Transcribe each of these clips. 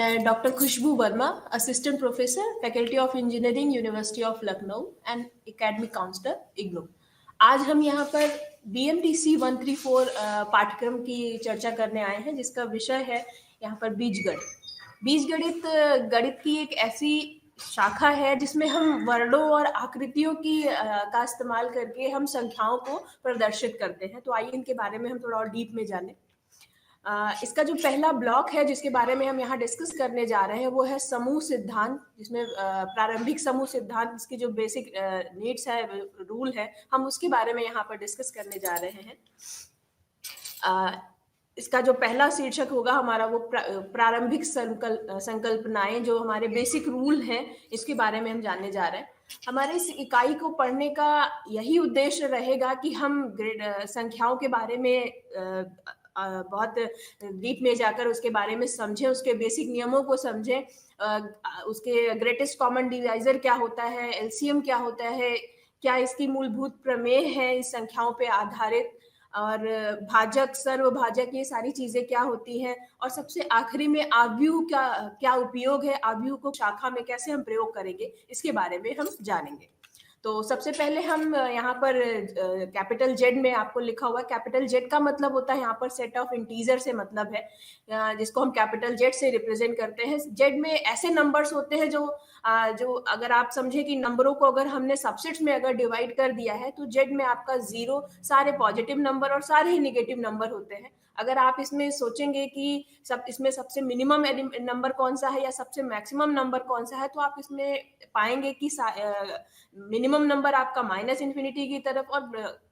मैं doctor Khushboo Verma, assistant professor, faculty of engineering, university of Lucknow and academic counsellor, IGNOU. आज हम यहाँ पर BMTC 134 पाठ्यक्रम की चर्चा करने आए हैं, जिसका विषय है यहाँ पर बीजगणित। बीजगणित गणित की एक ऐसी शाखा है जिसमें हम वर्णों और आकृतियों की का इस्तेमाल करके हम संख्याओं को प्रदर्शित करते हैं। तो आइए इनके बारे में हम थोड़ा और डीप में जानें। इसका जो पहला ब्लॉक है जिसके बारे में हम यहाँ डिस्कस करने जा रहे हैं वो है समूह सिद्धांत, जिसमें प्रारंभिक समूह सिद्धांत, इसकी जो बेसिक नीड्स है, रूल है, हम उसके बारे में यहाँ पर डिस्कस करने जा रहे हैं। इसका जो पहला शीर्षक होगा हमारा वो प्रारंभिक संकल्पनाएं, जो हमारे बेसिक रूल हैं, इसके बारे में हम जानने जा रहे हैं। हमारे इस इकाई को पढ़ने का यही उद्देश्य रहेगा कि हम संख्याओं के बारे में बहुत डीप में जाकर उसके बारे में समझें, उसके बेसिक नियमों को समझें, उसके ग्रेटेस्ट कॉमन डिवाइजर क्या होता है, एलसीएम क्या होता है, क्या इसकी मूलभूत प्रमेय है इस संख्याओं पे आधारित, और भाजक, सर्वभाजक, ये सारी चीजें क्या होती हैं, और सबसे आखिरी में आव्यूह का क्या उपयोग है, आव्यूह को शाखा में कैसे हम प्रयोग करेंगे, इसके बारे में हम जानेंगे। तो सबसे पहले हम यहाँ पर कैपिटल जेड में आपको लिखा हुआ है। कैपिटल जेड का मतलब होता है यहाँ पर सेट ऑफ इंटीजर से मतलब है, जिसको हम कैपिटल जेड से रिप्रेजेंट करते हैं। जेड में ऐसे नंबर्स होते हैं जो अगर आप समझे कि नंबरों को अगर हमने सबसेट्स में अगर डिवाइड कर दिया है तो जेड में आपका 0 सारे पॉजिटिव नंबर और सारे ही निगेटिव नंबर होते हैं। अगर आप इसमें सोचेंगे कि इसमें सबसे मिनिमम नंबर कौन सा है या सबसे मैक्सिमम नंबर कौन सा है, तो आप इसमें पाएंगे कि मिनिमम नंबर आपका -इन्फिनिटी की तरफ और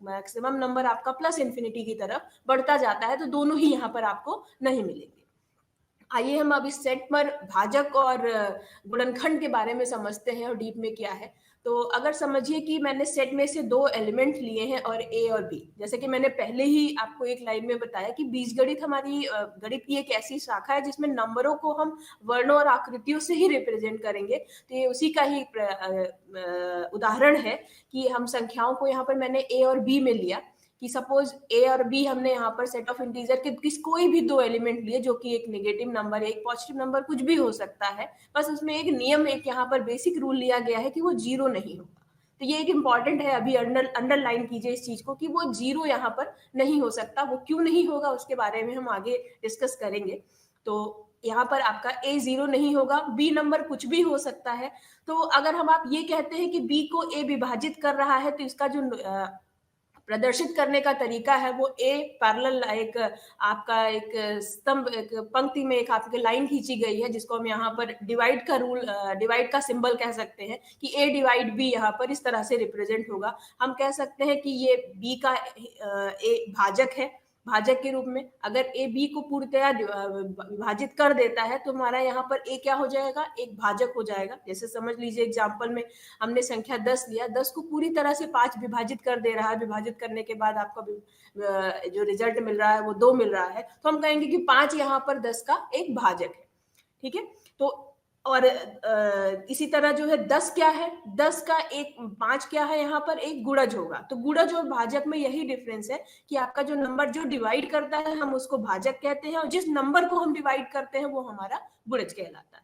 मैक्सिमम नंबर आपका +इन्फिनिटी की तरफ बढ़ता जाता है, तो दोनों ही यहाँ पर आपको नहीं मिलेंगे। आइए हम अब इस सेट पर भाजक और गुणनखंड के बारे में समझते हैं और डीप में क्या है। तो अगर समझिए कि मैंने सेट में से 2 एलिमेंट लिए हैं और ए और बी, जैसे कि मैंने पहले ही आपको एक लाइन में बताया कि बीजगणित हमारी गणित की एक ऐसी शाखा है जिसमें नंबरों को हम वर्णों और आकृतियों से ही रिप्रेजेंट करेंगे। तो ये उसी का ही उदाहरण है कि हम संख्याओं को यहाँ पर मैंने ए और बी में लिया कि सपोज ए और बी हमने यहाँ पर सेट ऑफ इंटीजर के कोई भी 2 एलिमेंट लिए, जो कि एक नेगेटिव नंबर, एक पॉजिटिव नंबर, कुछ भी हो सकता है। बस उसमें एक नियम, एक यहाँ पर बेसिक रूल लिया गया है कि वो 0 नहीं होगा। तो ये एक इंपॉर्टेंट है, अभी अंडरलाइन कीजिए इस चीज को कि वो 0 यहाँ पर नहीं हो सकता। वो क्यों नहीं होगा उसके बारे में हम आगे डिस्कस करेंगे। तो यहाँ पर आपका ए 0 नहीं होगा, बी नंबर कुछ भी हो सकता है। तो अगर आप ये कहते हैं कि बी को ए विभाजित कर रहा है, तो इसका जो प्रदर्शित करने का तरीका है वो ए पैरेलल, एक आपका एक स्तंभ, एक पंक्ति में एक आपके लाइन खींची गई है, जिसको हम यहाँ पर डिवाइड का रूल, डिवाइड का सिंबल कह सकते हैं कि ए डिवाइड बी यहाँ पर इस तरह से रिप्रेजेंट होगा। हम कह सकते हैं कि ये बी का ए भाजक है, भाजक के रूप में। अगर ए बी को पूर्णतया विभाजित कर देता है तो हमारा यहाँ पर ए क्या हो जाएगा, एक भाजक हो जाएगा। जैसे समझ लीजिए एग्जाम्पल में हमने संख्या 10 लिया, 10 को पूरी तरह से 5 विभाजित कर दे रहा है, विभाजित करने के बाद आपका जो रिजल्ट मिल रहा है वो 2 मिल रहा है, तो हम कहेंगे कि 5 यहाँ पर 10 का एक भाजक है। ठीक है, तो और इसी तरह जो है 10 क्या है, 10 का एक 5 क्या है, यहाँ पर एक गुणज होगा। तो गुणज और भाजक में यही डिफरेंस है कि आपका जो नंबर जो डिवाइड करता है हम उसको भाजक कहते हैं, और जिस नंबर को हम डिवाइड करते हैं वो हमारा गुणज कहलाता है।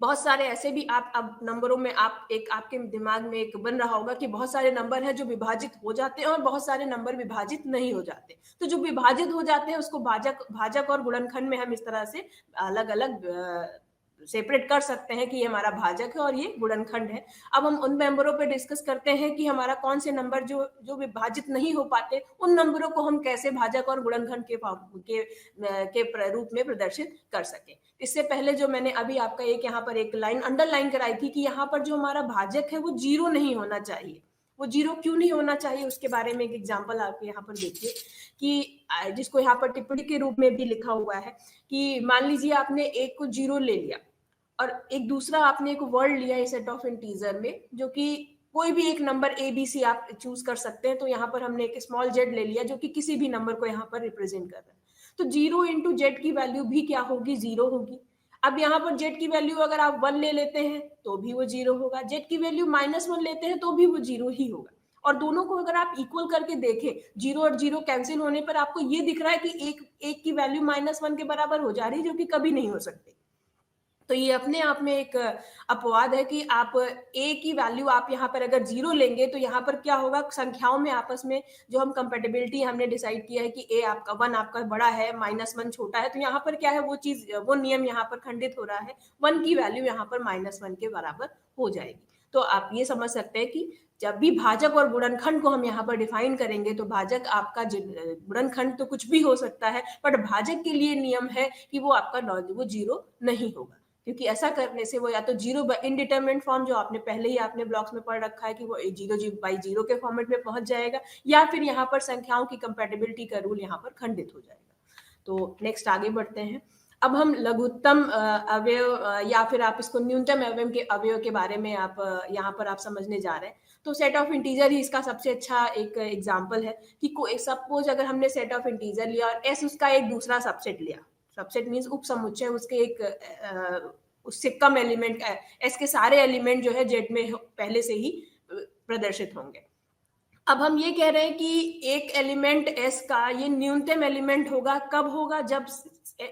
बहुत सारे ऐसे भी आप अब नंबरों में आपके दिमाग में एक बन रहा होगा कि बहुत सारे नंबर हैं जो विभाजित हो जाते हैं और बहुत सारे नंबर विभाजित नहीं हो जाते। तो जो विभाजित हो जाते हैं उसको भाजक और गुणनखंड में हम इस तरह से अलग अलग सेपरेट कर सकते हैं कि ये हमारा भाजक है और ये गुणनखंड है। अब हम उन नंबरों पे डिस्कस करते हैं कि हमारा कौन से नंबर जो विभाजित नहीं हो पाते, उन नंबरों को हम कैसे भाजक और गुणनखंड के रूप में प्रदर्शित कर सके। इससे पहले जो मैंने अभी आपका एक यहाँ पर एक लाइन अंडरलाइन कराई थी कि यहाँ पर जो हमारा भाजक है वो 0 नहीं होना चाहिए। वो 0 क्यों नहीं होना चाहिए उसके बारे में एक एग्जाम्पल आप यहाँ पर देखिए कि जिसको यहाँ पर टिप्पणी के रूप में भी लिखा हुआ है कि मान लीजिए आपने एक को 0 ले लिया और एक दूसरा आपने एक वर्ड लिया है सेट ऑफ इंटीजर में, जो कि कोई भी एक नंबर ए बी सी आप चूज कर सकते हैं। तो यहाँ पर हमने एक स्मॉल जेड ले लिया जो कि किसी भी नंबर को यहाँ पर रिप्रेजेंट कर रहा है। तो 0 इंटू जेड की वैल्यू भी क्या होगी, 0 होगी। अब यहाँ पर जेड की वैल्यू अगर आप 1 ले लेते हैं तो भी वो 0 होगा, जेड की वैल्यू -1 लेते हैं तो भी वो 0 ही होगा। और दोनों को अगर आप इक्वल करके देखें, 0 और 0 कैंसिल होने पर आपको ये दिख रहा है कि एक की वैल्यू -1 के बराबर हो जा रही है, जो कि कभी नहीं हो सकती। तो ये अपने आप में एक अपवाद है कि आप ए की वैल्यू आप यहाँ पर अगर 0 लेंगे तो यहाँ पर क्या होगा, संख्याओं में आपस में जो हम कंपैटिबिलिटी हमने डिसाइड किया है कि ए आपका 1 आपका बड़ा है, -1 छोटा है, तो यहाँ पर क्या है, वो चीज़, वो नियम यहाँ पर खंडित हो रहा है। 1 की वैल्यू यहाँ पर -1 के बराबर हो जाएगी। तो आप ये समझ सकते हैं कि जब भी भाजक और गुणनखंड को हम यहाँ पर डिफाइन करेंगे तो भाजक आपका गुणनखंड तो कुछ भी हो सकता है, बट भाजक के लिए नियम है कि वो आपका वो 0 नहीं होगा, क्योंकि ऐसा करने से वो या तो 0 इनडिटरमिनेट फॉर्म जो आपने पहले ही आपने ब्लॉक्स में पढ़ रखा है कि वो 0 के फॉर्मेट में पहुंच जाएगा, या फिर यहाँ पर संख्याओं की कंपैटिबिलिटी का रूल यहाँ पर खंडित हो जाएगा। तो नेक्स्ट आगे बढ़ते हैं। अब हम लघुत्तम अवयव या फिर आप इसको न्यूनतम अवयव के अवयव के बारे में आप यहाँ पर आप समझने जा रहे हैं। तो सेट ऑफ इंटीजर ही इसका सबसे अच्छा एक एग्जाम्पल है कि कोई सपोज अगर हमने सेट ऑफ इंटीजर लिया और एस उसका एक दूसरा सबसेट लिया, सबसेट मींस उप समुच्चय, उसके एक उससे कम एलिमेंट, एस के सारे एलिमेंट जो है जेड में पहले से ही प्रदर्शित होंगे। अब हम ये कह रहे हैं कि एक एलिमेंट एस का ये न्यूनतम एलिमेंट होगा, कब होगा, जब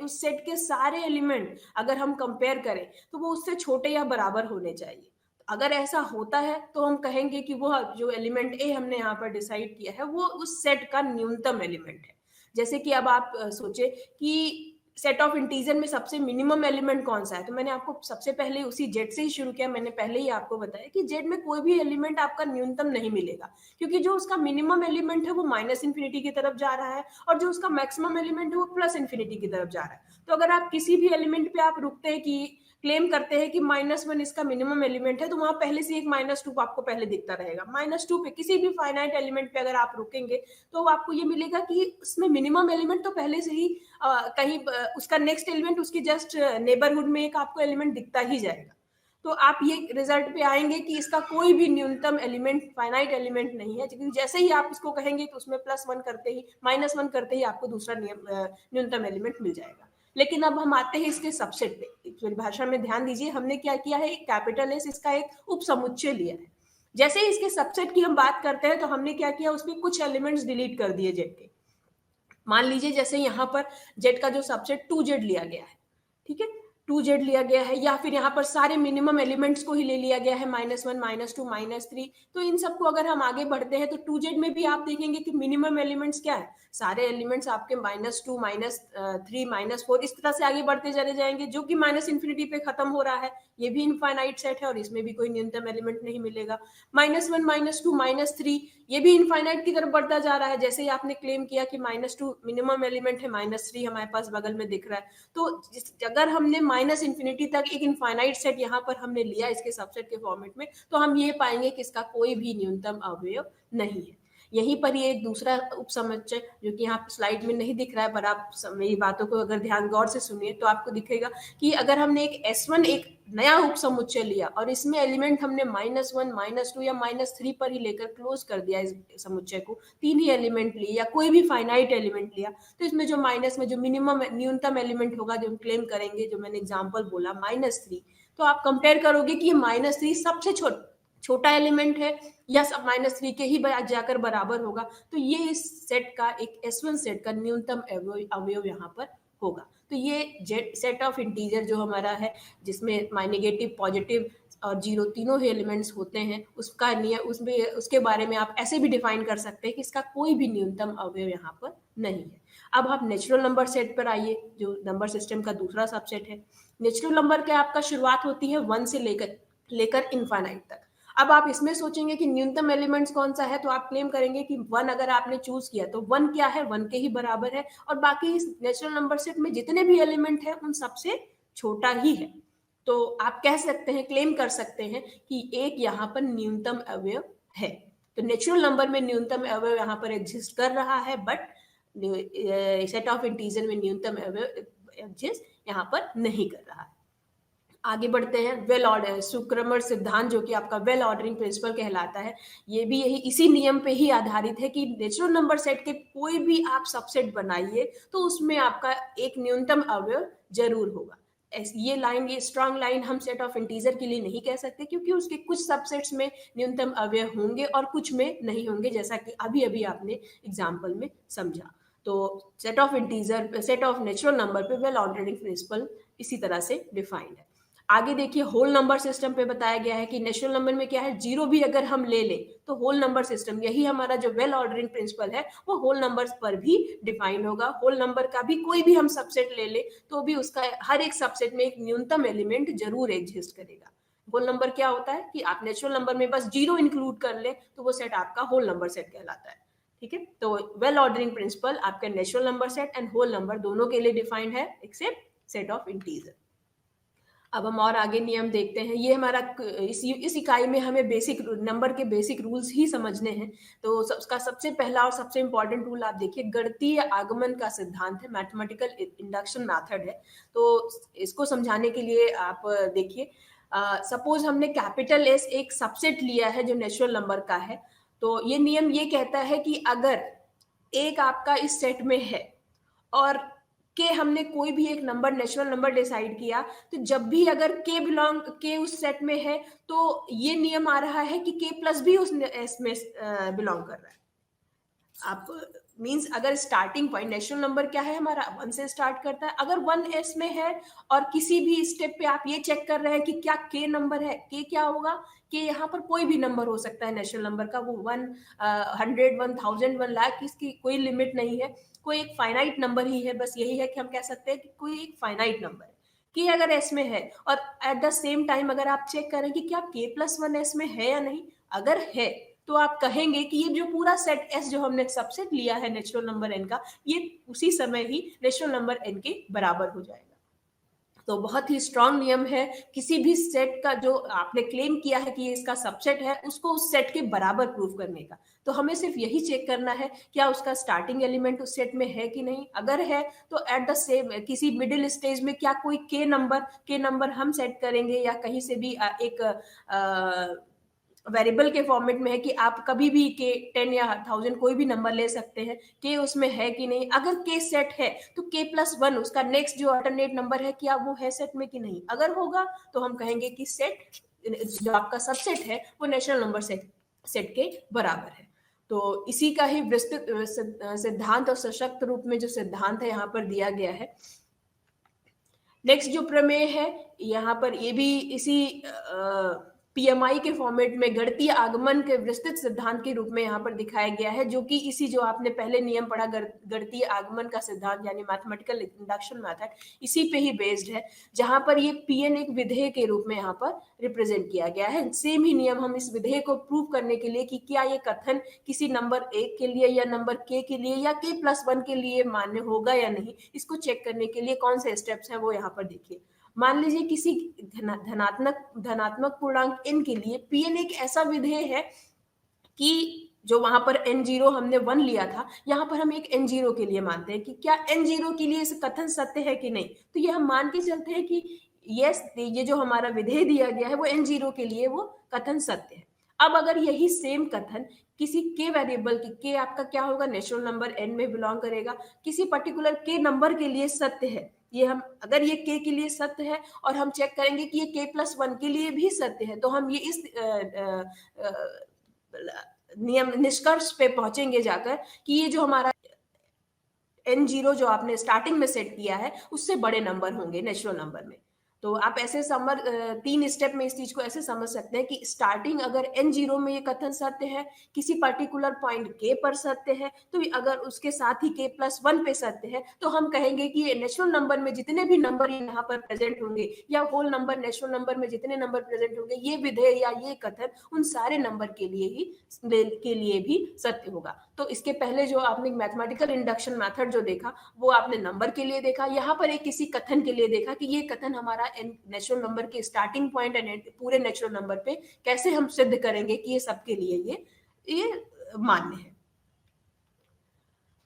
उस सेट के सारे एलिमेंट अगर हम कंपेयर करें तो वो उससे छोटे या बराबर होने चाहिए। अगर ऐसा होता है तो हम कहेंगे कि वो जो एलिमेंट ए हमने यहाँ पर डिसाइड किया है वो उस सेट का न्यूनतम एलिमेंट है। जैसे कि अब आप सोचे कि सेट ऑफ इंटीजर में सबसे मिनिमम एलिमेंट कौन सा है, तो मैंने आपको सबसे पहले उसी जेड से ही शुरू किया। मैंने पहले ही आपको बताया कि जेड में कोई भी एलिमेंट आपका न्यूनतम नहीं मिलेगा, क्योंकि जो उसका मिनिमम एलिमेंट है वो -इन्फिनिटी की तरफ जा रहा है और जो उसका मैक्सिमम एलिमेंट है वो +इन्फिनिटी की तरफ जा रहा है। तो अगर आप किसी भी एलिमेंट पे आप रुकते हैं कि क्लेम करते हैं कि -1 इसका मिनिमम एलिमेंट है, तो वहां पहले से एक -2 आपको पहले दिखता रहेगा। -2 पे किसी भी फाइनाइट एलिमेंट पे अगर आप रुकेंगे तो आपको ये मिलेगा कि उसमें मिनिमम एलिमेंट तो पहले से ही कहीं उसका नेक्स्ट एलिमेंट उसकी जस्ट नेबरहुड में एक आपको एलिमेंट दिखता ही जाएगा। तो आप ये रिजल्ट पे आएंगे कि इसका कोई भी न्यूनतम एलिमेंट फाइनाइट एलिमेंट नहीं है, क्योंकि जैसे ही आप इसको कहेंगे तो उसमें +1 करते ही -1 करते ही आपको दूसरा न्यूनतम एलिमेंट मिल जाएगा। लेकिन अब हम आते हैं इसके सबसेट पे। परिभाषा में ध्यान दीजिए, हमने क्या किया है, एक कैपिटल एस इसका एक उप समुच्चय लिया है। जैसे ही इसके सबसेट की हम बात करते हैं तो हमने क्या किया, उसमें कुछ एलिमेंट्स डिलीट कर दिए जेड के। मान लीजिए जैसे यहाँ पर जेड का जो सबसेट 2z लिया गया है, ठीक है, 2z लिया गया है, या फिर यहाँ पर सारे मिनिमम एलिमेंट्स को ही ले लिया गया है, -1 -2 -3। तो इन सबको अगर हम आगे बढ़ते हैं तो 2z में भी आप देखेंगे कि मिनिमम एलिमेंट्स क्या है, सारे एलिमेंट्स आपके -2 -3 -4 इस तरह से आगे बढ़ते चले जाएंगे, जो कि -इन्फिनिटी पे खत्म हो रहा है। ये भी इनफाइनाइट सेट है और इसमें भी कोई न्यूनतम एलिमेंट नहीं मिलेगा। -1 -2 -3 ये भी इनफाइनाइट की तरफ बढ़ता जा रहा है। जैसे ही आपने क्लेम किया कि -2 मिनिमम एलिमेंट है, -3 हमारे पास बगल में दिख रहा है। तो अगर हमने -इन्फिनिटी तक एक इनफाइनाइट सेट यहाँ पर हमने लिया इसके सबसेट के फॉर्मेट में, तो हम ये पाएंगे कि इसका कोई भी न्यूनतम अवयव नहीं है। यहीं पर ये एक दूसरा उपसमुच्चय जो कि यहाँ स्लाइड में नहीं दिख रहा है, पर आप मेरी बातों को अगर ध्यान गौर से सुनिए तो आपको दिखेगा कि अगर हमने एक S1 एक नया उपसमुच्चय लिया और इसमें एलिमेंट हमने -1 -2 या -3 पर ही लेकर क्लोज कर दिया इस समुच्चय को, 3 ही एलिमेंट लिए या कोई भी फाइनाइट एलिमेंट लिया, तो इसमें जो माइनस में जो मिनिमम न्यूनतम एलिमेंट होगा जो हम क्लेम करेंगे, जो मैंने एग्जाम्पल बोला -3, तो आप कंपेयर करोगे कि ये -3 सबसे छोटा एलिमेंट है या सब -3 के ही जाकर बराबर होगा, तो ये इस सेट का एक S1 सेट का न्यूनतम अवयव यहाँ पर होगा। तो ये सेट ऑफ इंटीजर जो हमारा है, जिसमें नेगेटिव, पॉजिटिव और 0 तीनों ही एलिमेंट्स होते हैं, उसका नियम उसमें उसके बारे में आप ऐसे भी डिफाइन कर सकते हैं कि इसका कोई भी न्यूनतम अवयव यहाँ पर नहीं है। अब आप नेचुरल नंबर सेट पर आइए, जो नंबर सिस्टम का दूसरा सबसेट है। नेचुरल नंबर के आपका शुरुआत होती है 1 से लेकर इनफाइनाइट तक। अब आप इसमें सोचेंगे कि न्यूनतम एलिमेंट्स कौन सा है, तो आप क्लेम करेंगे कि 1 अगर आपने चूज किया तो 1 क्या है, 1 के ही बराबर है, और बाकी इस नेचुरल नंबर सेट में जितने भी एलिमेंट है उन सबसे छोटा ही है। तो आप कह सकते हैं, क्लेम कर सकते हैं कि एक यहाँ पर न्यूनतम अवयव है। तो नेचुरल नंबर में न्यूनतम अवयव यहाँ पर एग्जिस्ट कर रहा है, बट सेट ऑफ इंटीजर में न्यूनतम अवयव एग्जिस्ट यहाँ पर नहीं कर रहा है। आगे बढ़ते हैं। वेल ऑर्डर सुक्रमर सिद्धांत, जो कि आपका वेल ऑर्डरिंग प्रिंसिपल कहलाता है, ये भी यही इसी नियम पे ही आधारित है कि नेचुरल नंबर सेट के कोई भी आप सबसेट बनाइए तो उसमें आपका एक न्यूनतम अवयव जरूर होगा। ये लाइन, ये स्ट्रांग लाइन हम सेट ऑफ इंटीजर के लिए नहीं कह सकते, क्योंकि उसके कुछ सबसेट्स में न्यूनतम अवयव होंगे और कुछ में नहीं होंगे, जैसा कि अभी अभी आपने एग्जाम्पल में समझा। तो set of integer, set of natural number पे वेल ऑर्डरिंग प्रिंसिपल इसी तरह से डिफाइंड है। आगे देखिए होल नंबर सिस्टम पे बताया गया है कि नेचुरल नंबर में क्या है, जीरो भी अगर हम ले लें तो होल नंबर सिस्टम, यही हमारा जो वेल ऑर्डरिंग प्रिंसिपल है वो होल नंबर्स पर भी डिफाइन होगा। होल नंबर का भी कोई भी हम सबसेट ले ले तो भी उसका हर एक सबसेट में एक न्यूनतम एलिमेंट जरूर एग्जिस्ट करेगा। होल नंबर क्या होता है कि आप नेचुरल नंबर में बस जीरो इंक्लूड कर ले तो वो सेट आपका होल नंबर सेट कहलाता है। ठीक है, तो वेल ऑर्डरिंग प्रिंसिपल आपके natural number set and whole number दोनों के लिए डिफाइंड है एक्सेप्ट सेट ऑफ इंटीजर। अब हम और आगे नियम देखते हैं। ये हमारा इस इकाई में हमें बेसिक नंबर के बेसिक रूल्स ही समझने हैं। तो उसका सबसे पहला और सबसे इंपॉर्टेंट रूल आप देखिए, गणितीय आगमन का सिद्धांत है, मैथमेटिकल इंडक्शन मेथड है। तो इसको समझाने के लिए आप देखिए, सपोज हमने कैपिटल एस एक सबसेट लिया है जो नेचुरल नंबर का है। तो ये नियम ये कहता है कि अगर एक आपका इस सेट में है और के हमने कोई भी एक नंबर नेचुरल नंबर डिसाइड किया, तो जब भी अगर के उस सेट में है तो ये नियम आ रहा है कि के प्लस भी उस एस में बिलोंग कर रहा है। आप मींस अगर स्टार्टिंग पॉइंट नेचुरल नंबर क्या है हमारा, वन से स्टार्ट करता है, अगर वन एस में है और किसी भी स्टेप पे आप ये चेक कर रहे हैं कि क्या के नंबर है, के क्या होगा, कि यहाँ पर कोई भी नंबर हो सकता है नेचुरल नंबर का, वो 100 1000 1 लाख, इसकी कोई लिमिट नहीं है, कोई एक फाइनाइट नंबर ही है। बस यही है कि हम कह सकते हैं कि कोई एक फाइनाइट नंबर है कि अगर एस में है और एट द सेम टाइम अगर आप चेक करें कि क्या के प्लस वन एस में है या नहीं, अगर है तो आप कहेंगे कि ये जो पूरा सेट एस जो हमने सबसेट लिया है नेचुरल नंबर एन का, ये उसी समय ही नेचुरल नंबर एन के बराबर हो जाएगा। तो बहुत ही स्ट्रांग नियम है, किसी भी सेट का जो आपने क्लेम किया है कि ये इसका सबसेट है, उसको उस सेट के बराबर प्रूव करने का। तो हमें सिर्फ यही चेक करना है क्या उसका स्टार्टिंग एलिमेंट उस सेट में है कि नहीं। अगर है तो एट द सेम किसी मिडिल स्टेज में क्या कोई के नंबर हम सेट करेंगे या कहीं से भी एक वेरिएबल के फॉर्मेट में है कि आप कभी भी के 10 या 1000 कोई भी नंबर ले सकते हैं, के उसमें है कि नहीं। अगर के सेट है तो के प्लस वन उसका नेक्स्ट जो अल्टरनेट नंबर है क्या वो है सेट में कि नहीं। अगर होगा तो हम कहेंगे कि सेट जो आपका सबसेट है वो नेचुरल नंबर सेट के बराबर है। तो इसी का ही विस्तृत सिद्धांत और सशक्त रूप में जो सिद्धांत है यहाँ पर दिया गया है। नेक्स्ट जो प्रमेय है यहाँ पर ये भी इसी पीएमआई के फॉर्मेट में गणितीय आगमन के विस्तृत सिद्धांत के रूप में यहाँ पर दिखाया गया है, जो कि इसी जो आपने पहले नियम पढ़ा गणितीय आगमन का सिद्धांत यानी मैथमेटिकल इंडक्शन मेथड, इसी पे ही बेस्ड है, जहां पर ये पीएन एक विधेय के रूप में यहाँ पर रिप्रेजेंट किया गया है। सेम ही नियम हम इस विधेय को प्रूव करने के लिए कि क्या ये कथन किसी नंबर एक के लिए या नंबर के लिए या के प्लस वन के लिए मान्य होगा या नहीं, इसको चेक करने के लिए कौन से स्टेप्स हैं वो यहाँ पर देखिए। मान लीजिए किसी धनात्मक पूर्णांक n के लिए pn एक ऐसा विधेय है कि जो वहां पर n0 हमने 1 लिया था, यहाँ पर हम एक n0 के लिए मानते हैं कि क्या n0 के लिए इस कथन सत्य है कि नहीं। तो ये हम मान के चलते हैं कि यस, ये जो हमारा विधेय दिया गया है वो n0 के लिए वो कथन सत्य है। अब अगर यही सेम कथन किसी के वेरिएबल की, के आपका क्या होगा नेचुरल नंबर n में बिलोंग करेगा, किसी पर्टिकुलर के नंबर के लिए सत्य है, ये हम अगर ये के लिए सत्य है और हम चेक करेंगे कि ये के प्लस वन के लिए भी सत्य है, तो हम ये इस नियम निष्कर्ष पे पहुंचेंगे जाकर कि ये जो हमारा n0 जो आपने स्टार्टिंग में सेट किया है उससे बड़े नंबर होंगे नेचुरल नंबर में। तो आप ऐसे तीन स्टेप में इस चीज को ऐसे समझ सकते हैं कि स्टार्टिंग अगर n0 में ये कथन सत्य है, किसी पर्टिकुलर पॉइंट k पर सत्य है, तो अगर उसके साथ ही k प्लस वन पे सत्य है, तो हम कहेंगे कि ये नेचुरल नंबर में जितने भी नंबर यहाँ पर प्रेजेंट होंगे या होल नंबर नेचुरल नंबर में जितने नंबर प्रेजेंट होंगे, ये विधेय या ये कथन उन सारे नंबर के लिए भी सत्य होगा। तो इसके पहले जो आपने मैथमेटिकल इंडक्शन मेथड जो देखा वो आपने नंबर के लिए देखा, यहाँ पर एक किसी कथन के लिए देखा कि ये कथन हमारा नेचुरल नंबर के स्टार्टिंग पॉइंट एंड पूरे नेचुरल नंबर पे कैसे हम सिद्ध करेंगे कि ये सबके लिए ये मान्य है।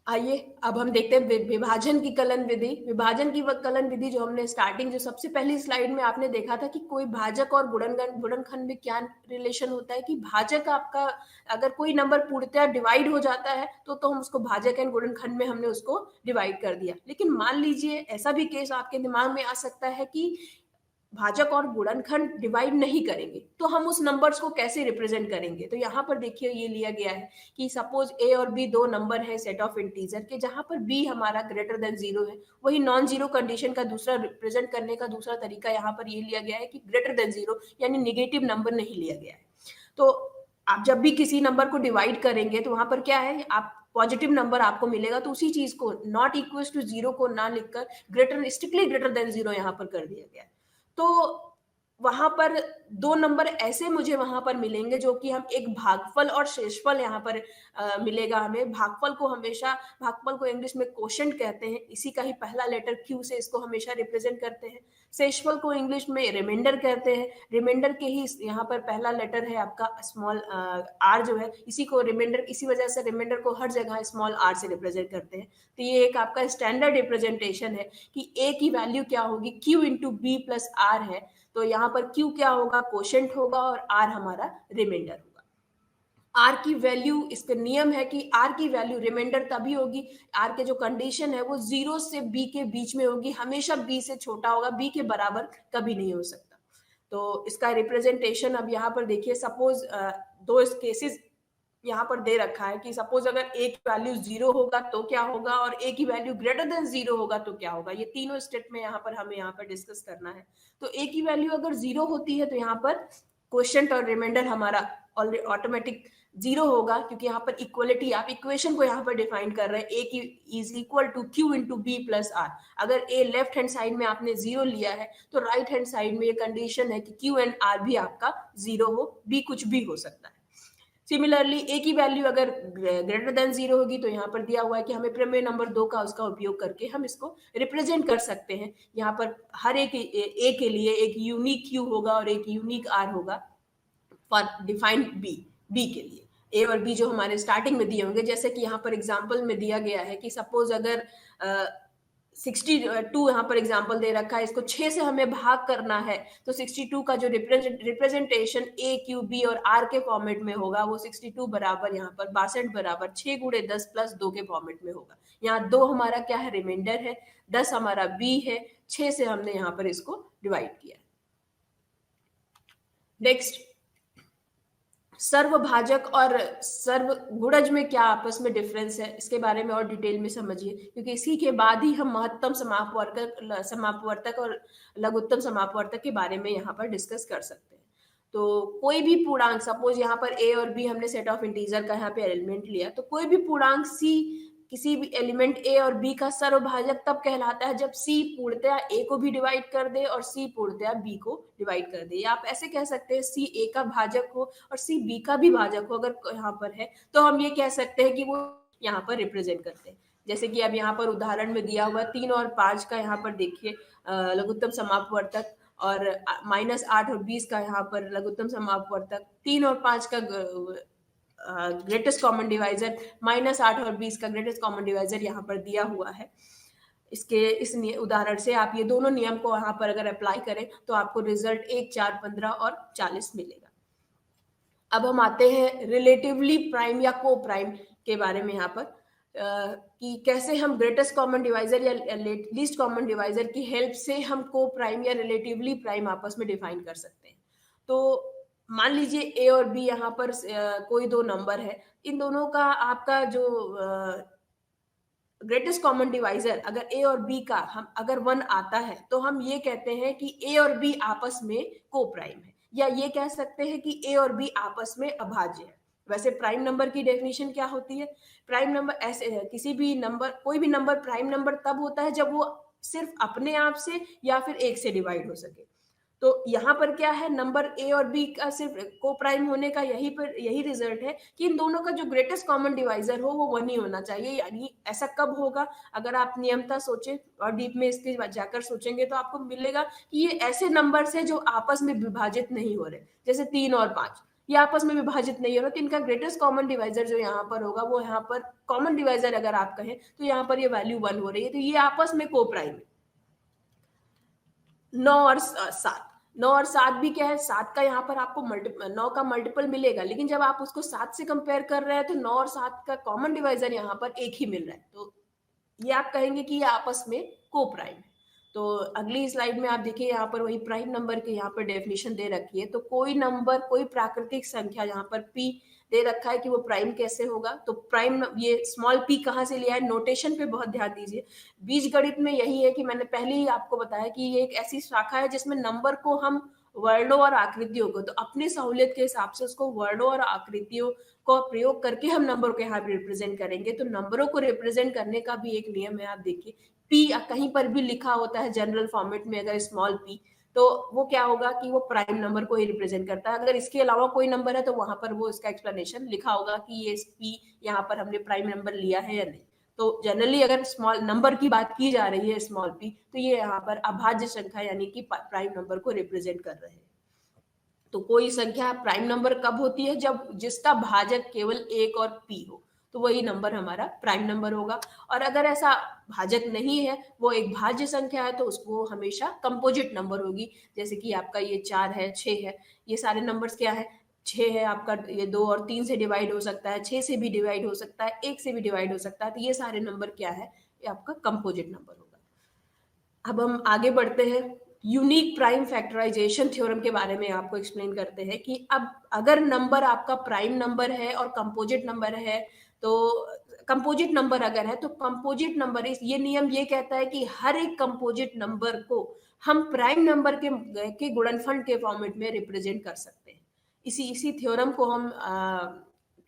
आइए अब हम देखते हैं विभाजन की कलन विधि। विभाजन की कलन विधि जो हमने स्टार्टिंग जो सबसे पहली स्लाइड में आपने देखा था कि कोई भाजक और गुणनखंड में क्या रिलेशन होता है, कि भाजक आपका अगर कोई नंबर पूर्णतः डिवाइड हो जाता है तो हम उसको भाजक एंड गुणनखंड में हमने उसको डिवाइड कर दिया। लेकिन मान लीजिए ऐसा भी केस आपके दिमाग में आ सकता है कि भाजक और गुणनखंड डिवाइड नहीं करेंगे तो हम उस नंबर्स को कैसे रिप्रेजेंट करेंगे? तो यहाँ पर देखिए ये लिया गया है कि सपोज ए और बी दो नंबर है सेट ऑफ इंटीजर के, जहां पर बी हमारा ग्रेटर देन जीरो है। वही नॉन जीरो कंडीशन का दूसरा रिप्रेजेंट करने का दूसरा तरीका यहाँ पर ये लिया गया है कि ग्रेटर देन जीरो, यानी निगेटिव नंबर नहीं लिया गया है। तो आप जब भी किसी नंबर को डिवाइड करेंगे तो वहां पर क्या है, आप पॉजिटिव नंबर आपको मिलेगा तो उसी चीज को नॉट इक्वल टू जीरो को ना लिखकर greater, strictly greater than zero यहाँ पर कर दिया गया है। तो वहां पर दो नंबर ऐसे मुझे वहां पर मिलेंगे जो कि हम एक भागफल और शेषफल यहाँ पर मिलेगा हमें। भागफल को हमेशा, भागफल को इंग्लिश में क्वोशंट कहते हैं, इसी का ही पहला लेटर क्यू से इसको हमेशा रिप्रेजेंट करते हैं। शेषफल को इंग्लिश में रिमाइंडर कहते हैं, रिमाइंडर के ही यहाँ पर पहला लेटर है आपका स्मॉल आर जो है, इसी को रिमाइंडर, इसी वजह से रिमाइंडर को हर जगह स्मॉल आर से रिप्रेजेंट करते हैं। तो ये एक आपका स्टैंडर्ड रिप्रेजेंटेशन है कि ए की वैल्यू क्या होगी, Q into B plus R है, तो यहाँ पर Q क्या होगा, कोशेंट होगा, और R हमारा रिमाइंडर होगा। R की वैल्यू, इसका नियम है कि R की वैल्यू रिमाइंडर तभी होगी, R के जो कंडीशन है वो 0 से B के बीच में होगी, हमेशा B से छोटा होगा, B के बराबर कभी नहीं हो सकता। तो इसका रिप्रेजेंटेशन अब यहाँ पर देखिए, सपोज दो केसेस यहाँ पर दे रखा है कि सपोज अगर ए की वैल्यू 0 होगा तो क्या होगा, और ए की वैल्यू ग्रेटर देन 0 होगा तो क्या होगा। ये तीनों स्टेप में यहाँ पर हमें यहाँ पर डिस्कस करना है। तो ए की वैल्यू अगर 0 होती है तो यहाँ पर क्वोशिएंट और रिमाइंडर हमारा ऑटोमेटिक 0 होगा, क्योंकि यहाँ पर इक्वलिटी, आप इक्वेशन को यहाँ पर डिफाइन कर रहे हैं, ए की is equal to Q into B plus R. अगर ए लेफ्ट हैंड साइड में आपने 0 लिया है तो राइट हैंड साइड में ये कंडीशन है कि क्यू एंड आर भी आपका 0 हो, बी कुछ भी हो सकता है। सिमिलरली ए की वैल्यू अगर ग्रेटर देन 0 होगी तो यहाँ पर दिया हुआ है कि हमें प्रमेय नंबर 2 का उसका उपयोग करके हम इसको रिप्रेजेंट कर सकते हैं। यहाँ पर हर एक ए के लिए एक यूनिक क्यू होगा और एक यूनिक आर होगा फॉर डिफाइंड बी के लिए। ए और बी जो हमारे स्टार्टिंग में दिए होंगे, जैसे कि यहाँ पर एग्जाम्पल में दिया गया है कि सपोज अगर 62 यहाँ पर एग्जाम्पल दे रखा है, इसको 6 से हमें भाग करना है, तो 62 का जो रिप्रेजेंटेशन ए क्यू बी और आर के फॉर्मेट में होगा वो 62 बराबर यहाँ पर 62 बराबर 6 गुणे 10 प्लस 2 के फॉर्मेट में होगा। यहाँ 2 हमारा क्या है, रिमाइंडर है, 10 हमारा बी है, 6 से हमने यहाँ पर इसको डिवाइड किया। नेक्स्ट, सर्वभाजक और सर्वगुणज में क्या आपस में डिफरेंस है, इसके बारे में और डिटेल में समझिए, क्योंकि इसी के बाद ही हम महत्तम समापवर्तक और लघुत्तम समापवर्तक के बारे में यहाँ पर डिस्कस कर सकते हैं। तो कोई भी पूर्णांक, सपोज यहाँ पर ए और बी हमने सेट ऑफ इंटीजर का यहाँ पे एलिमेंट लिया, तो कोई भी पूर्णांक सी किसी भी एलिमेंट ए और बी का सर्वभाजक तब कहलाता है जब सी पूर्णतया ए को भी डिवाइड कर दे और सी पूर्णतया बी को डिवाइड कर दे। या आप ऐसे कह सकते हैं सी ए का भाजक हो और सी बी का भी भाजक हो, अगर यहाँ पर है तो हम ये कह सकते हैं कि वो यहाँ पर रिप्रेजेंट करते हैं। जैसे कि अब यहाँ पर उदाहरण में दिया हुआ 3 और 5 का यहाँ पर देखिए लघुत्तम समापवर्तक, और -8 और 20 का यहाँ पर लघुत्तम समापवर्तक, 3 और 5 का ग्रेटेस्ट कॉमन डिवाइजर, -8 और 20 का ग्रेटेस्ट कॉमन डिवाइजर यहाँ पर दिया हुआ है। इसके इस उदाहरण से आप ये दोनों नियम को यहाँ पर अगर अप्लाई करें तो आपको रिजल्ट 1, 4, 15 और 40 मिलेगा। अब हम आते हैं रिलेटिवली प्राइम या को प्राइम के बारे में यहाँ पर कि कैसे हम ग्रेटेस्ट कॉमन डिवाइजर या लीस्ट कॉमन डिवाइजर की हेल्प से हम को प्राइम या रिलेटिवली प्राइम आपस में डिफाइन कर सकते हैं। तो मान लीजिए ए और बी यहाँ पर कोई दो नंबर है, इन दोनों का आपका जो ग्रेटेस्ट कॉमन डिवाइजर अगर ए और बी का हम अगर 1 आता है तो हम ये कहते हैं कि ए और बी आपस में को प्राइम है, या ये कह सकते हैं कि ए और बी आपस में अभाज्य है। वैसे प्राइम नंबर की डेफिनेशन क्या होती है? प्राइम नंबर ऐसे है, किसी भी नंबर, कोई भी नंबर प्राइम नंबर तब होता है जब वो सिर्फ अपने आप से या फिर एक से डिवाइड हो सके। तो यहाँ पर क्या है, नंबर ए और बी का सिर्फ को प्राइम होने का यही रिजल्ट है कि इन दोनों का जो ग्रेटेस्ट कॉमन डिवाइजर हो वो 1 ही होना चाहिए। यानी ऐसा कब होगा, अगर आप नियमता सोचें और डीप में इसके जाकर सोचेंगे तो आपको मिलेगा कि ये ऐसे नंबर्स है जो आपस में विभाजित नहीं हो रहे, जैसे 3 और 5 ये आपस में विभाजित नहीं हो रहा, तो इनका ग्रेटेस्ट कॉमन डिवाइजर जो यहाँ पर होगा वो यहाँ पर कॉमन डिवाइजर अगर आप कहें तो यहाँ पर ये वैल्यू 1 हो रही है, तो ये आपस में को प्राइम है। 9 और 7, 9 और 7 भी क्या है, 7 का यहाँ पर आपको 9 का मल्टीपल मिलेगा, लेकिन जब आप उसको 7 से कंपेयर कर रहे हैं तो 9 और 7 का कॉमन डिवाइजर यहाँ पर एक ही मिल रहा है, तो ये आप कहेंगे कि ये आपस में को प्राइम है। तो अगली स्लाइड में आप देखिए यहाँ पर वही प्राइम नंबर की यहाँ पर डेफिनेशन दे रखी है। तो कोई नंबर, कोई प्राकृतिक संख्या, यहाँ पर p दे रखा है कि वो प्राइम कैसे होगा। तो प्राइम, ये स्मॉल p कहाँ से लिया है, नोटेशन पे बहुत ध्यान दीजिए। बीजगणित में यही है कि मैंने पहले ही आपको बताया कि ये एक ऐसी शाखा है जिसमें नंबर को हम वर्णों और आकृतियों को, तो अपनी सहूलियत के हिसाब से उसको वर्णों और आकृतियों को प्रयोग करके हम नंबर को यहाँ पे रिप्रेजेंट करेंगे। तो नंबरों को रिप्रेजेंट करने का भी एक नियम है। आप देखिए p कहीं पर भी लिखा होता है जनरल फॉर्मेट में, अगर स्मॉल p, तो वो क्या होगा कि वो प्राइम नंबर को ही रिप्रेजेंट करता है। अगर इसके अलावा कोई नंबर है तो वहां पर वो इसका एक्सप्लेनेशन लिखा होगा कि ये p यहाँ पर हमने प्राइम नंबर लिया है या नहीं। तो जनरली अगर स्मॉल नंबर की बात की जा रही है स्मॉल p, तो ये यहाँ पर अभाज्य संख्या यानी कि प्राइम नंबर को रिप्रेजेंट कर रहे हैं। तो कोई संख्या प्राइम नंबर कब होती है, जब जिसका भाजक केवल एक और p हो, तो वही नंबर हमारा प्राइम नंबर होगा। और अगर ऐसा भाजक नहीं है, वो एक भाज्य संख्या है, तो उसको हमेशा कंपोजिट नंबर होगी। जैसे कि आपका ये 4 है, 6 है, ये सारे नंबर्स क्या है, 6 है आपका, ये 2 और 3 से डिवाइड हो सकता है, 6 से भी डिवाइड हो सकता है, 1 से भी डिवाइड हो सकता है। तो ये सारे नंबर क्या है, ये आपका कंपोजिट नंबर होगा। अब हम आगे बढ़ते हैं, यूनिक प्राइम फैक्टराइजेशन थ्योरम के बारे में आपको एक्सप्लेन करते हैं कि अब अगर नंबर आपका प्राइम नंबर है और कंपोजिट नंबर है, तो कंपोजिट नंबर अगर है तो कंपोजिट नंबर, ये नियम ये कहता है कि हर एक कंपोजिट नंबर को हम प्राइम नंबर के गुणनफल के फॉर्मेट में रिप्रेजेंट कर सकते हैं। इसी थ्योरम को हम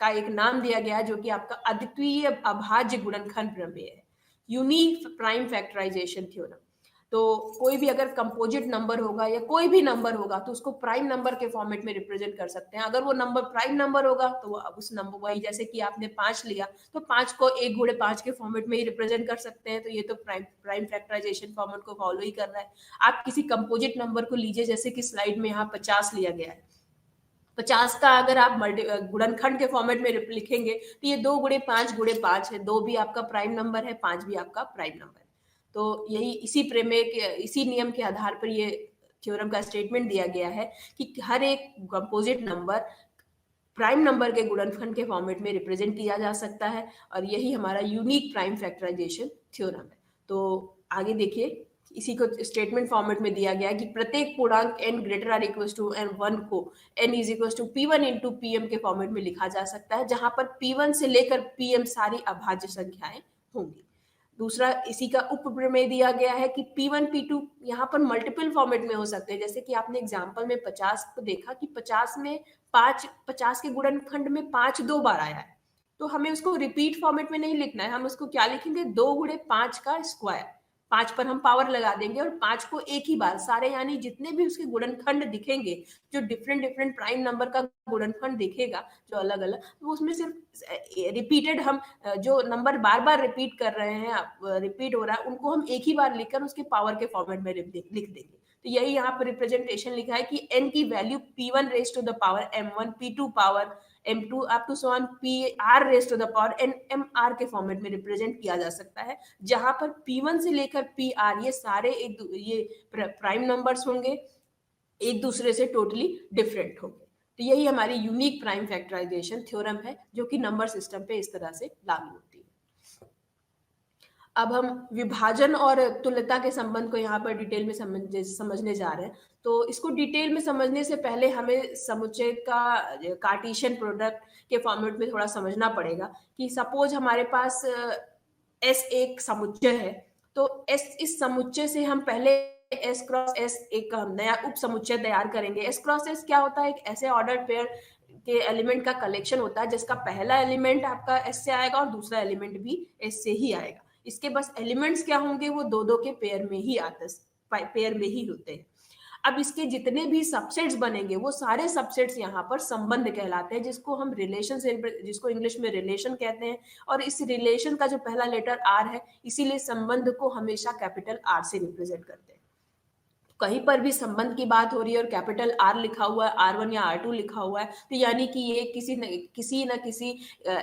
का एक नाम दिया गया जो कि आपका अद्वितीय अभाज्य गुणनखंड प्रमेय है, यूनिक प्राइम फैक्टराइजेशन थ्योरम। तो कोई भी अगर कंपोजिट नंबर होगा या कोई भी नंबर होगा तो उसको प्राइम नंबर के फॉर्मेट में रिप्रेजेंट कर सकते हैं। अगर वो नंबर प्राइम नंबर होगा तो वो उस नंबर, वही जैसे कि आपने 5 लिया तो 5 को 1 गुणे 5 के फॉर्मेट में ही रिप्रेजेंट कर सकते हैं। तो ये तो प्राइम फैक्टराइजेशन फॉर्मेट को फॉलो ही कर रहा है। आप किसी कंपोजिट नंबर को लीजिए, जैसे कि स्लाइड में यहाँ 50 लिया गया है। 50 का अगर आप गुणनखंड के फॉर्मेट में लिखेंगे तो ये 2 गुणे 5 गुणे 5 है, 2 भी आपका प्राइम नंबर है, 5 भी आपका प्राइम नंबर है। तो यही इसी प्रमेय के, इसी नियम के आधार पर ये थ्योरम का स्टेटमेंट दिया गया है कि हर एक कंपोजिट नंबर प्राइम नंबर के गुणनखंड के फॉर्मेट में रिप्रेजेंट किया जा सकता है, और यही हमारा यूनिक प्राइम फैक्टराइजेशन थ्योरम है। तो आगे देखिए, इसी को स्टेटमेंट फॉर्मेट में दिया गया है कि प्रत्येक पूर्णांक n greater or equal to n1 को n is equal to p1 into pm के फॉर्मेट में लिखा जा सकता है, जहां पर p1 से लेकर pm सारी अभाज्य संख्याएं होंगी। दूसरा, इसी का उप प्रमेय दिया गया है कि P1 P2 यहाँ पर मल्टीपल फॉर्मेट में हो सकते हैं। जैसे कि आपने एग्जांपल में 50 को देखा कि 50 में 50 के गुणनखंड में 5 2 बार आया है, तो हमें उसको रिपीट फॉर्मेट में नहीं लिखना है। हम उसको क्या लिखेंगे, 2 गुणे 5 का स्क्वायर, 5 पर हम पावर लगा देंगे और 5 को एक ही बार सारे, यानी जितने भी उसके गुणनखंड दिखेंगे, जो डिफरेंट डिफरेंट प्राइम नंबर का गुणनखंड दिखेगा जो अलग अलग, तो उसमें सिर्फ रिपीटेड, हम जो नंबर बार बार रिपीट कर रहे हैं, रिपीट हो रहा है, उनको हम एक ही बार लिखकर उसके पावर के फॉर्मेट में लिख देंगे। तो यही यहाँ पर रिप्रेजेंटेशन लिखा है कि n की value p1 raise to the power m1, p2 power m2 up to so on pr raise to the power n mr के फॉर्मेट में रिप्रेजेंट किया जा सकता है, जहां पर p1 से लेकर pr ये सारे ये प्राइम नंबर्स होंगे, एक दूसरे से टोटली डिफरेंट होंगे। तो यही हमारी यूनिक प्राइम फैक्टराइजेशन थ्योरम है, जो कि नंबर सिस्टम पे इस तरह से लागू होती है। अब हम विभाजन और तुल्यता के संबंध को यहाँ पर डिटेल में समझने जा रहे हैं। तो इसको डिटेल में समझने से पहले हमें समुच्चय का कार्टेशियन प्रोडक्ट के फॉर्मेट में थोड़ा समझना पड़ेगा कि सपोज हमारे पास S एक समुच्चय है, तो S, इस समुच्चय से हम पहले S क्रॉस S एक नया उप समुच्चय तैयार करेंगे। S क्रॉस S क्या होता है, एक ऐसे ऑर्डर पेयर के एलिमेंट का कलेक्शन होता है जिसका पहला एलिमेंट आपका S से आएगा और दूसरा एलिमेंट भी S से ही आएगा। इसके बस एलिमेंट्स क्या होंगे, वो दो दो के पेयर में ही आते, पेयर में ही होते हैं। अब इसके जितने भी सबसेट्स बनेंगे वो सारे सबसेट्स यहाँ पर संबंध कहलाते हैं, जिसको हम रिलेशन से, जिसको इंग्लिश में रिलेशन कहते हैं। और इस रिलेशन का जो पहला लेटर आर है, इसीलिए संबंध को हमेशा कैपिटल आर से रिप्रेजेंट करते हैं। कहीं पर भी संबंध की बात हो रही है और कैपिटल आर लिखा हुआ है, R1 या R2 लिखा हुआ है, तो यानी कि ये किसी न किसी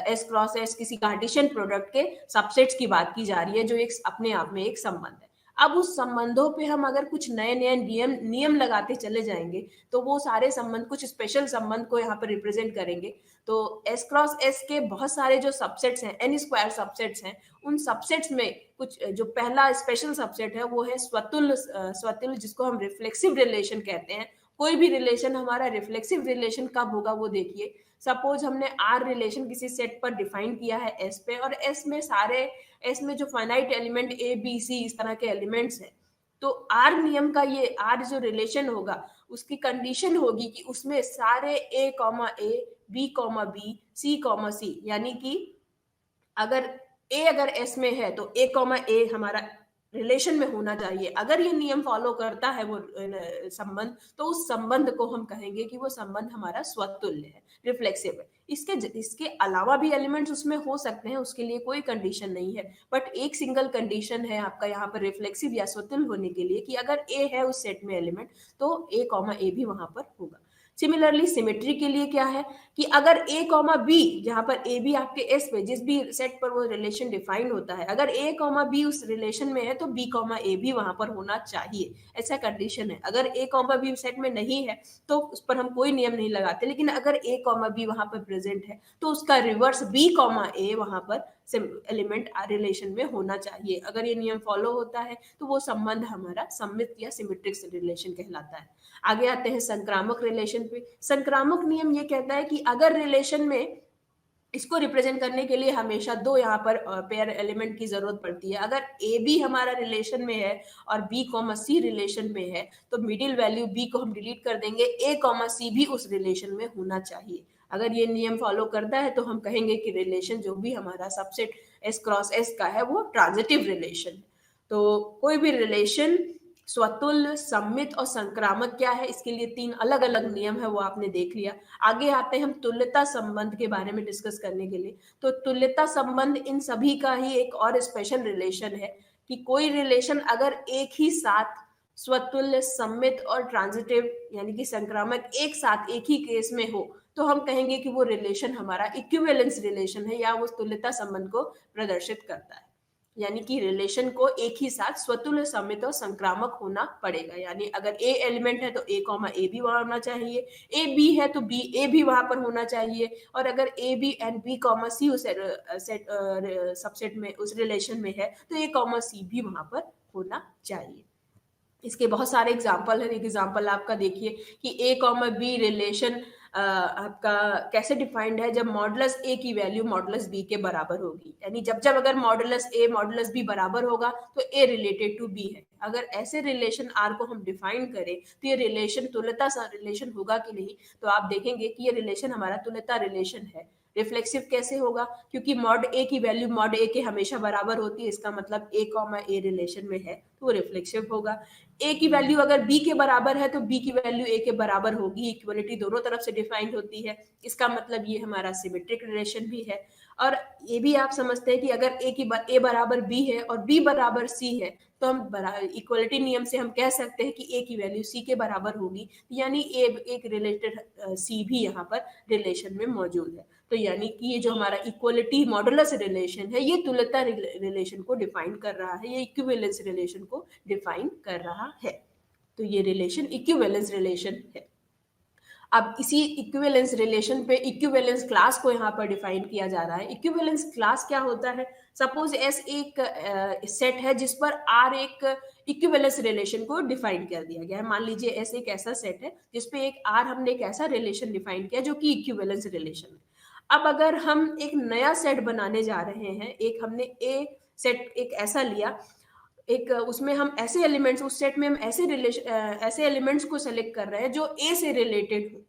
S क्रॉस S, किसी कार्टेशियन प्रोडक्ट के सबसेट्स की बात की जा रही है, जो एक अपने आप में एक संबंध है। अब उस संबंधों पे हम अगर कुछ नए नए नियम लगाते चले जाएंगे तो वो सारे संबंध कुछ स्पेशल संबंध को यहाँ पर रिप्रेजेंट करेंगे। तो एस क्रॉस एस के बहुत सारे जो सबसेट्स हैं, एन स्क्वायर सबसेट्स हैं, उन सबसेट्स में कुछ जो पहला स्पेशल सबसेट है वो है स्वतुल्य, जिसको हम रिफ्लेक्सिव रिलेशन कहते हैं। कोई भी रिलेशन हमारा रिफ्लेक्सिव रिलेशन कब होगा वो देखिए। सपोज हमने आर रिलेशन किसी सेट पर डिफाइन किया है एस पे, और एस में जो finite element A B C इस तरह के एलिमेंट्स हैं, तो आर नियम का ये आर जो रिलेशन होगा उसकी कंडीशन होगी कि उसमें सारे ए कॉमा ए, B comma B, C comma सी, यानी कि अगर अगर एस में है तो ए कॉमा ए हमारा रिलेशन में होना चाहिए। अगर ये नियम फॉलो करता है वो संबंध, तो उस संबंध को हम कहेंगे कि वो संबंध हमारा स्वतुल्य है, रिफ्लेक्सिव है। इसके अलावा भी एलिमेंट्स उसमें हो सकते हैं, उसके लिए कोई कंडीशन नहीं है, बट एक सिंगल कंडीशन है आपका यहाँ पर रिफ्लेक्सिव या स्वतुल्य होने के लिए कि अगर ए है उस सेट में एलिमेंट तो ए कॉमा ए भी वहां पर होगा। सिमिलरली सिमेट्री के लिए क्या है कि अगर ए कॉमा बी, जहां पर ए बी आपके एस पे जिस भी सेट पर वो रिलेशन डिफाइन होता है, अगर ए कॉमा बी उस रिलेशन में है तो बी कॉमा ए भी वहां पर होना चाहिए, ऐसा कंडीशन है। अगर ए कॉमा बी सेट में नहीं है तो उस पर हम कोई नियम नहीं लगाते, लेकिन अगर ए कॉमा बी वहां पर प्रेजेंट है तो उसका रिवर्स बी कॉमा ए वहां पर एलिमेंट रिलेशन में होना चाहिए। अगर ये नियम फॉलो होता है तो वो संबंध हमारा सममित या सिमेट्रिक रिलेशन कहलाता है। आगे आते हैं संक्रामक रिलेशन पे। संक्रामक नियम ये कहता है कि अगर रिलेशन में इसको रिप्रेजेंट करने के लिए हमेशा दो यहाँ पर पेयर एलिमेंट की जरूरत पड़ती है। अगर ए बी हमारा रिलेशन में है और बी कॉमा सी रिलेशन में है तो मिडिल वैल्यू बी को हम डिलीट कर देंगे, ए कॉमा सी भी उस रिलेशन में होना चाहिए। अगर ये नियम फॉलो करता है तो हम कहेंगे कि रिलेशन जो भी हमारा सबसेट एस क्रॉस एस का है वो ट्रांजिटिव रिलेशन है। तो कोई भी रिलेशन स्वतुल्य, सममित और संक्रामक क्या है, इसके लिए 3 अलग अलग नियम है, वो आपने देख लिया। आगे आते हैं हम तुल्यता संबंध के बारे में डिस्कस करने के लिए। तो तुल्यता संबंध इन सभी का ही एक और स्पेशल रिलेशन है कि कोई रिलेशन अगर एक ही साथ स्वतुल्य, सममित और ट्रांजिटिव यानी कि संक्रामक एक साथ एक ही केस में हो तो हम कहेंगे कि वो रिलेशन हमारा इक्विवेलेंस रिलेशन है या वो तुल्यता संबंध को प्रदर्शित करता है। यानी कि रिलेशन को एक ही साथ स्वतुल्य, सममित और संक्रामक होना पड़ेगा। यानी अगर ए एलिमेंट है तो ए कॉमा ए भी वहां होना चाहिए, ए बी है तो बी ए भी वहां पर होना चाहिए, और अगर A B and B comma C उस सबसेट में उस रिलेशन में है तो ए कॉमा सी भी वहां पर होना चाहिए। इसके बहुत सारे एग्जाम्पल है। एक एग्जाम्पल आपका देखिए कि ए कॉमा बी रिलेशन आपका कैसे डिफाइंड है, जब मॉडुलस ए की वैल्यू मॉडुलस बी के बराबर होगी। यानी जब जब अगर मॉडुलस ए मॉडुलस बी बराबर होगा तो ए रिलेटेड टू बी है। अगर ऐसे रिलेशन आर को हम डिफाइन करें तो ये रिलेशन तुल्यता सा रिलेशन होगा कि नहीं, तो आप देखेंगे कि ये रिलेशन हमारा तुल्यता रिलेशन है। रिफ्लेक्सिव कैसे होगा, क्योंकि मॉड ए की वैल्यू मॉड ए के हमेशा बराबर होती है, इसका मतलब ए कॉमा ए रिलेशन में है तो वो रिफ्लेक्सिव होगा। ए की वैल्यू अगर बी के बराबर है तो बी की वैल्यू ए के बराबर होगी, इक्वलिटी दोनों तरफ से डिफाइंड होती है, इसका मतलब ये हमारा सिमेट्रिक रिलेशन भी है। और ये भी आप समझते हैं कि अगर ए बराबर बी है और बी बराबर सी है तो हम इक्वलिटी नियम से हम कह सकते हैं कि ए की वैल्यू सी के बराबर होगी, यानी ए एक रिलेटेड सी भी यहाँ पर रिलेशन में मौजूद है। तो यानी कि ये जो हमारा इक्वलिटी मॉडुलस रिलेशन है ये तुल्यता रिलेशन को डिफाइन कर रहा है, ये इक्विवेलेंस रिलेशन को डिफाइन कर रहा है। तो ये रिलेशन इक्विवेलेंस रिलेशन है। अब इसी इक्विवेलेंस रिलेशन पे इक्विवेलेंस क्लास को यहाँ पर डिफाइन किया जा रहा है। इक्विवेलेंस क्लास क्या होता है, सपोज एस एक सेट है जिस पर आर एक इक्विवेलेंस रिलेशन को डिफाइन कर दिया गया है। मान लीजिए एस एक ऐसा सेट है जिसपे एक आर हमने एक ऐसा रिलेशन डिफाइन किया जो कि इक्विवेलेंस रिलेशन है। अब अगर हम एक नया सेट बनाने जा रहे हैं, एक हमने ए सेट एक ऐसा लिया, एक उसमें हम ऐसे एलिमेंट्स उस सेट में हम ऐसे एलिमेंट्स को सेलेक्ट कर रहे हैं जो ए से रिलेटेड हो।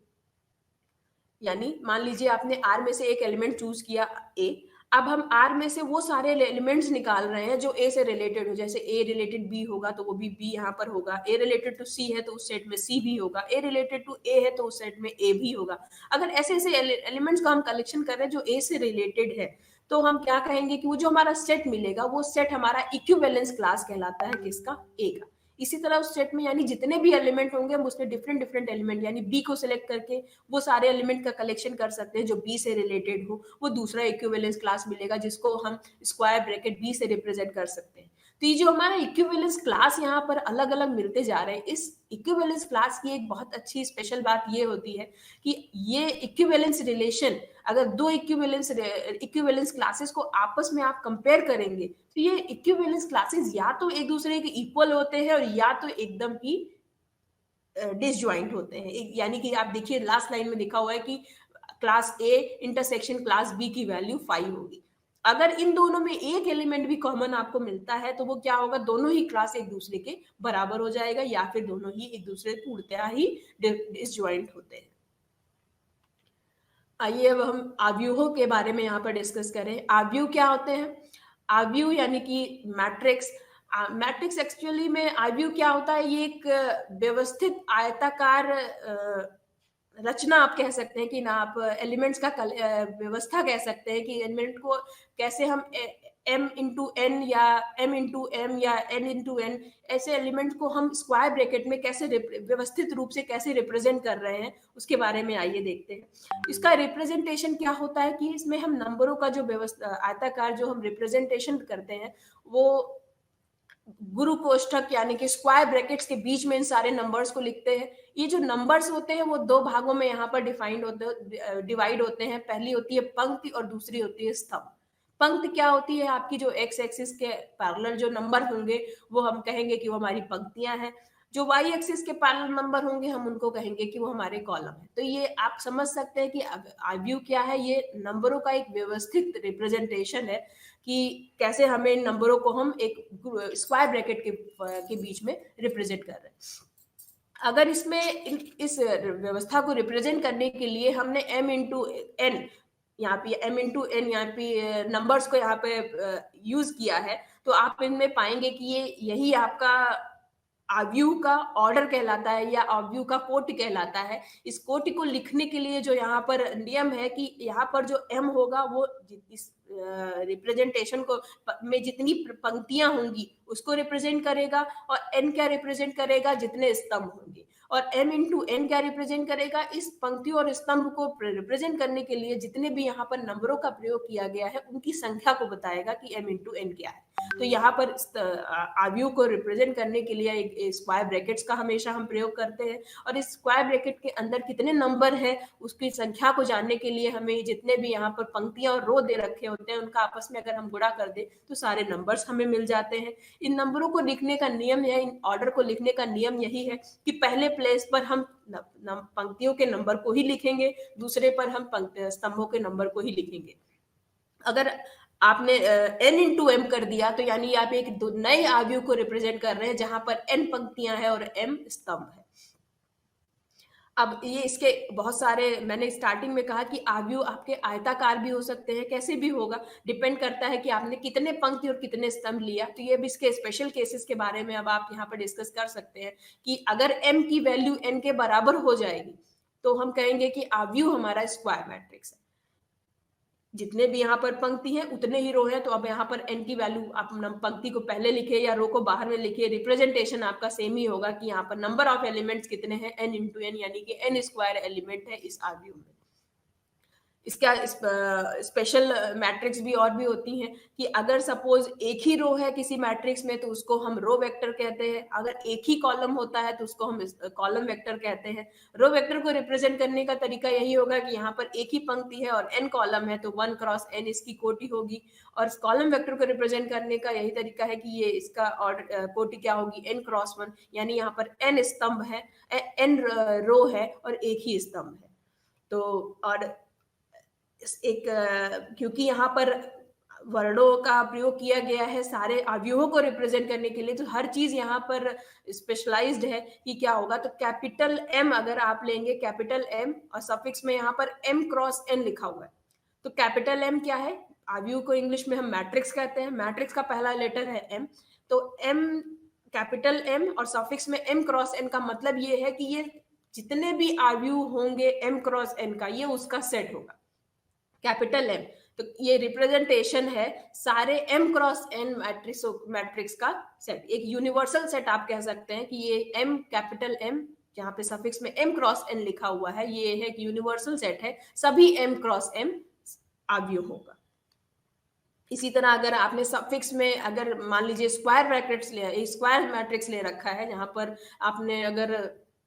यानी मान लीजिए आपने आर में से एक एलिमेंट चूज किया ए, अब हम आर में से वो सारे एलिमेंट्स निकाल रहे हैं जो ए से रिलेटेड हो। जैसे ए रिलेटेड बी होगा तो वो भी बी यहाँ पर होगा, ए रिलेटेड टू सी है तो उस सेट में सी भी होगा, ए रिलेटेड टू ए है तो उस सेट में ए भी होगा। अगर ऐसे ऐसे एलिमेंट्स का हम कलेक्शन कर रहे हैं जो ए से रिलेटेड है तो हम क्या कहेंगे कि वो जो हमारा सेट मिलेगा वो सेट हमारा इक्विवेलेंस क्लास कहलाता है, किसका, ए का। इसी तरह उस सेट में यानी जितने भी एलिमेंट होंगे हम उसमें डिफरेंट डिफरेंट एलिमेंट यानी बी को सिलेक्ट करके वो सारे एलिमेंट का कलेक्शन कर सकते हैं जो बी से रिलेटेड हो, वो दूसरा इक्विवेलेंस क्लास मिलेगा जिसको हम स्क्वायर ब्रैकेट बी से रिप्रेजेंट कर सकते हैं। तो ये जो हमारा इक्विवेलेंस क्लास यहाँ पर अलग अलग मिलते जा रहे हैं, इस इक्विवेलेंस क्लास की एक बहुत अच्छी स्पेशल बात ये होती है कि ये इक्विवेलेंस रिलेशन, अगर दो इक्विवेलेंस क्लासेस को आपस में आप कंपेयर करेंगे तो ये इक्विवेलेंस क्लासेस या तो एक दूसरे के इक्वल होते हैं और या तो एकदम ही डिसजॉइंट होते हैं। यानी कि आप देखिए लास्ट लाइन में लिखा हुआ है कि class A intersection class B की वैल्यू 5 होगी। अगर इन दोनों में एक एलिमेंट भी कॉमन आपको मिलता है तो वो क्या होगा, दोनों ही क्लास एक दूसरे के बराबर हो जाएगा या फिर दोनों ही एक दूसरे पूर्णतः ही डिसजॉइंट होते हैं। आइए अब हम आव्यूहों के बारे में यहाँ पर डिस्कस करें। आव्यूह क्या होते हैं? आव्यूह यानी कि मैट्रिक्स। मैट्रिक्स एक्चुअली में आव्यूह क्या होता है, ये एक व्यवस्थित आयताकार रचना आप कह सकते हैं कि ना, आप एलिमेंट्स का व्यवस्था कह सकते हैं कि एलिमेंट को कैसे हम m इंटू एन या m इंटू एम या n इंटू एन ऐसे एलिमेंट को हम स्क्वायर ब्रैकेट में कैसे व्यवस्थित रूप से कैसे रिप्रेजेंट कर रहे हैं उसके बारे में आइए देखते हैं। इसका रिप्रेजेंटेशन क्या होता है कि इसमें हम नंबरों का जो व्यवस्था आयताकार जो हम रिप्रेजेंटेशन करते हैं वो गुरु कोष्ठक यानी कि स्क्वायर ब्रैकेट्स के बीच में इन सारे नंबर्स को लिखते हैं। ये जो नंबर्स होते हैं वो दो भागों में यहाँ पर डिवाइड होते हैं। पहली होती है पंक्ति और दूसरी होती है स्तंभ। पंक्ति क्या होती है, आपकी जो एक्स एक्सिस के पैरेलल जो नंबर होंगे वो हम कहेंगे कि वो हमारी पंक्तियां हैं। जो वाई एक्सिस के पैरेलल नंबर होंगे हम उनको कहेंगे कि वो हमारे कॉलम है। तो ये आप समझ सकते हैं कि आव्यूह क्या है, ये नंबरों का एक व्यवस्थित रिप्रेजेंटेशन है कि कैसे हमें इन नंबरों को हम एक स्क्वायर ब्रैकेट के बीच में रिप्रेजेंट कर रहे हैं। अगर इसमें इस व्यवस्था को रिप्रेजेंट करने के लिए हमने m इंटू एन यहाँ पे m इंटू एन यहाँ पे नंबर्स को यहाँ पे यूज किया है, तो आप इनमें पाएंगे कि ये यही आपका आव्यूह का ऑर्डर कहलाता है या आव्यूह का कोटि कहलाता है। इस कोटि को लिखने के लिए जो यहाँ पर नियम है कि यहाँ पर जो m होगा वो इस रिप्रेजेंटेशन को में जितनी पंक्तियां होंगी उसको रिप्रेजेंट करेगा और n क्या रिप्रेजेंट करेगा, जितने स्तंभ होंगे। और m इंटू एन क्या रिप्रेजेंट करेगा, इस पंक्ति और स्तंभ को रिप्रेजेंट करने के लिए जितने भी यहाँ पर नंबरों का प्रयोग किया गया है उनकी संख्या को बताएगा कि m इंटू एन क्या है। तो यहाँ पर आव्यूह को रिप्रेजेंट करने के लिए एक स्क्वायर ब्रैकेट्स का हमेशा हम प्रयोग करते हैं और इस स्क्वायर ब्रैकेट के अंदर कितने नंबर हैं उसकी संख्या को जानने के लिए हमें जितने भी यहाँ पर पंक्तियां और रो दे रखे होते हैं उनका आपस में अगर हम गुणा कर दें तो सारे नंबर्स हमें मिल जाते हैं। इन नंबरों को लिखने का नियम है, इन ऑर्डर को लिखने का नियम यही है कि पहले प्लेस पर हम पंक्तियों के नंबर को ही लिखेंगे, दूसरे पर हम स्तंभों के नंबर को ही लिखेंगे। अगर आपने n इंटू एम कर दिया तो यानी आप एक नए आव्यूह को रिप्रेजेंट कर रहे हैं जहां पर n पंक्तियां हैं और m स्तंभ है। अब ये इसके बहुत सारे, मैंने स्टार्टिंग में कहा कि आव्यूह आपके आयताकार भी हो सकते हैं, कैसे भी होगा, डिपेंड करता है कि आपने कितने पंक्ति और कितने स्तंभ लिया। तो ये भी इसके स्पेशल केसेस के बारे में अब आप यहाँ पर डिस्कस कर सकते हैं कि अगर m की वैल्यू n के बराबर हो जाएगी तो हम कहेंगे कि आव्यूह हमारा स्क्वायर मैट्रिक्स है। जितने भी यहाँ पर पंक्ति हैं उतने ही रो हैं, तो अब यहाँ पर n की वैल्यू आप पंक्ति को पहले लिखे या रो को बाहर में लिखे, रिप्रेजेंटेशन आपका सेम ही होगा कि यहाँ पर नंबर ऑफ एलिमेंट्स कितने हैं, n इंटू एन, यानी कि n स्क्वायर एलिमेंट है इस आव्यूह में। इसका स्पेशल मैट्रिक्स भी और भी होती हैं कि अगर सपोज एक ही रो है किसी मैट्रिक्स में तो उसको हम रो वेक्टर कहते हैं, अगर एक ही कॉलम होता है तो उसको हम कॉलम वेक्टर कहते हैं। रो वेक्टर को रिप्रेजेंट करने का तरीका यही होगा कि यहाँ पर एक ही पंक्ति है और n कॉलम है तो 1 क्रॉस n इसकी कोटि होगी, और कॉलम वेक्टर को रिप्रेजेंट करने का यही तरीका है कि ये इसका कोटि क्या होगी, n क्रॉस 1, यानी यहाँ पर n स्तंभ है, n रो है और एक ही स्तंभ है। तो और एक क्योंकि यहाँ पर वर्णों का प्रयोग किया गया है सारे आव्यूहों को रिप्रेजेंट करने के लिए, तो हर चीज यहाँ पर स्पेशलाइज्ड है कि क्या होगा। तो कैपिटल M अगर आप लेंगे, कैपिटल M और सफिक्स में यहाँ पर m क्रॉस n लिखा हुआ है, तो कैपिटल M क्या है, आव्यूह को इंग्लिश में हम मैट्रिक्स कहते हैं, मैट्रिक्स का पहला लेटर है m, तो m कैपिटल M और सफिक्स में m क्रॉस n का मतलब ये है कि ये जितने भी आव्यूह होंगे m क्रॉस n का, ये उसका सेट होगा। कैपिटल M तो ये रिप्रेजेंटेशन है सारे m क्रॉस n मैट्रिक्स का सेट, एक यूनिवर्सल सेट आप कह सकते हैं कि ये m कैपिटल M जहाँ पे सफिक्स में m क्रॉस n लिखा हुआ है, ये है एक यूनिवर्सल सेट है, सभी m क्रॉस m अवयवों का। इसी तरह अगर आपने सफिक्स में अगर मान लीजिए स्क्वायर मैट्रिक्स ले रखा है, जहां पर आपने अगर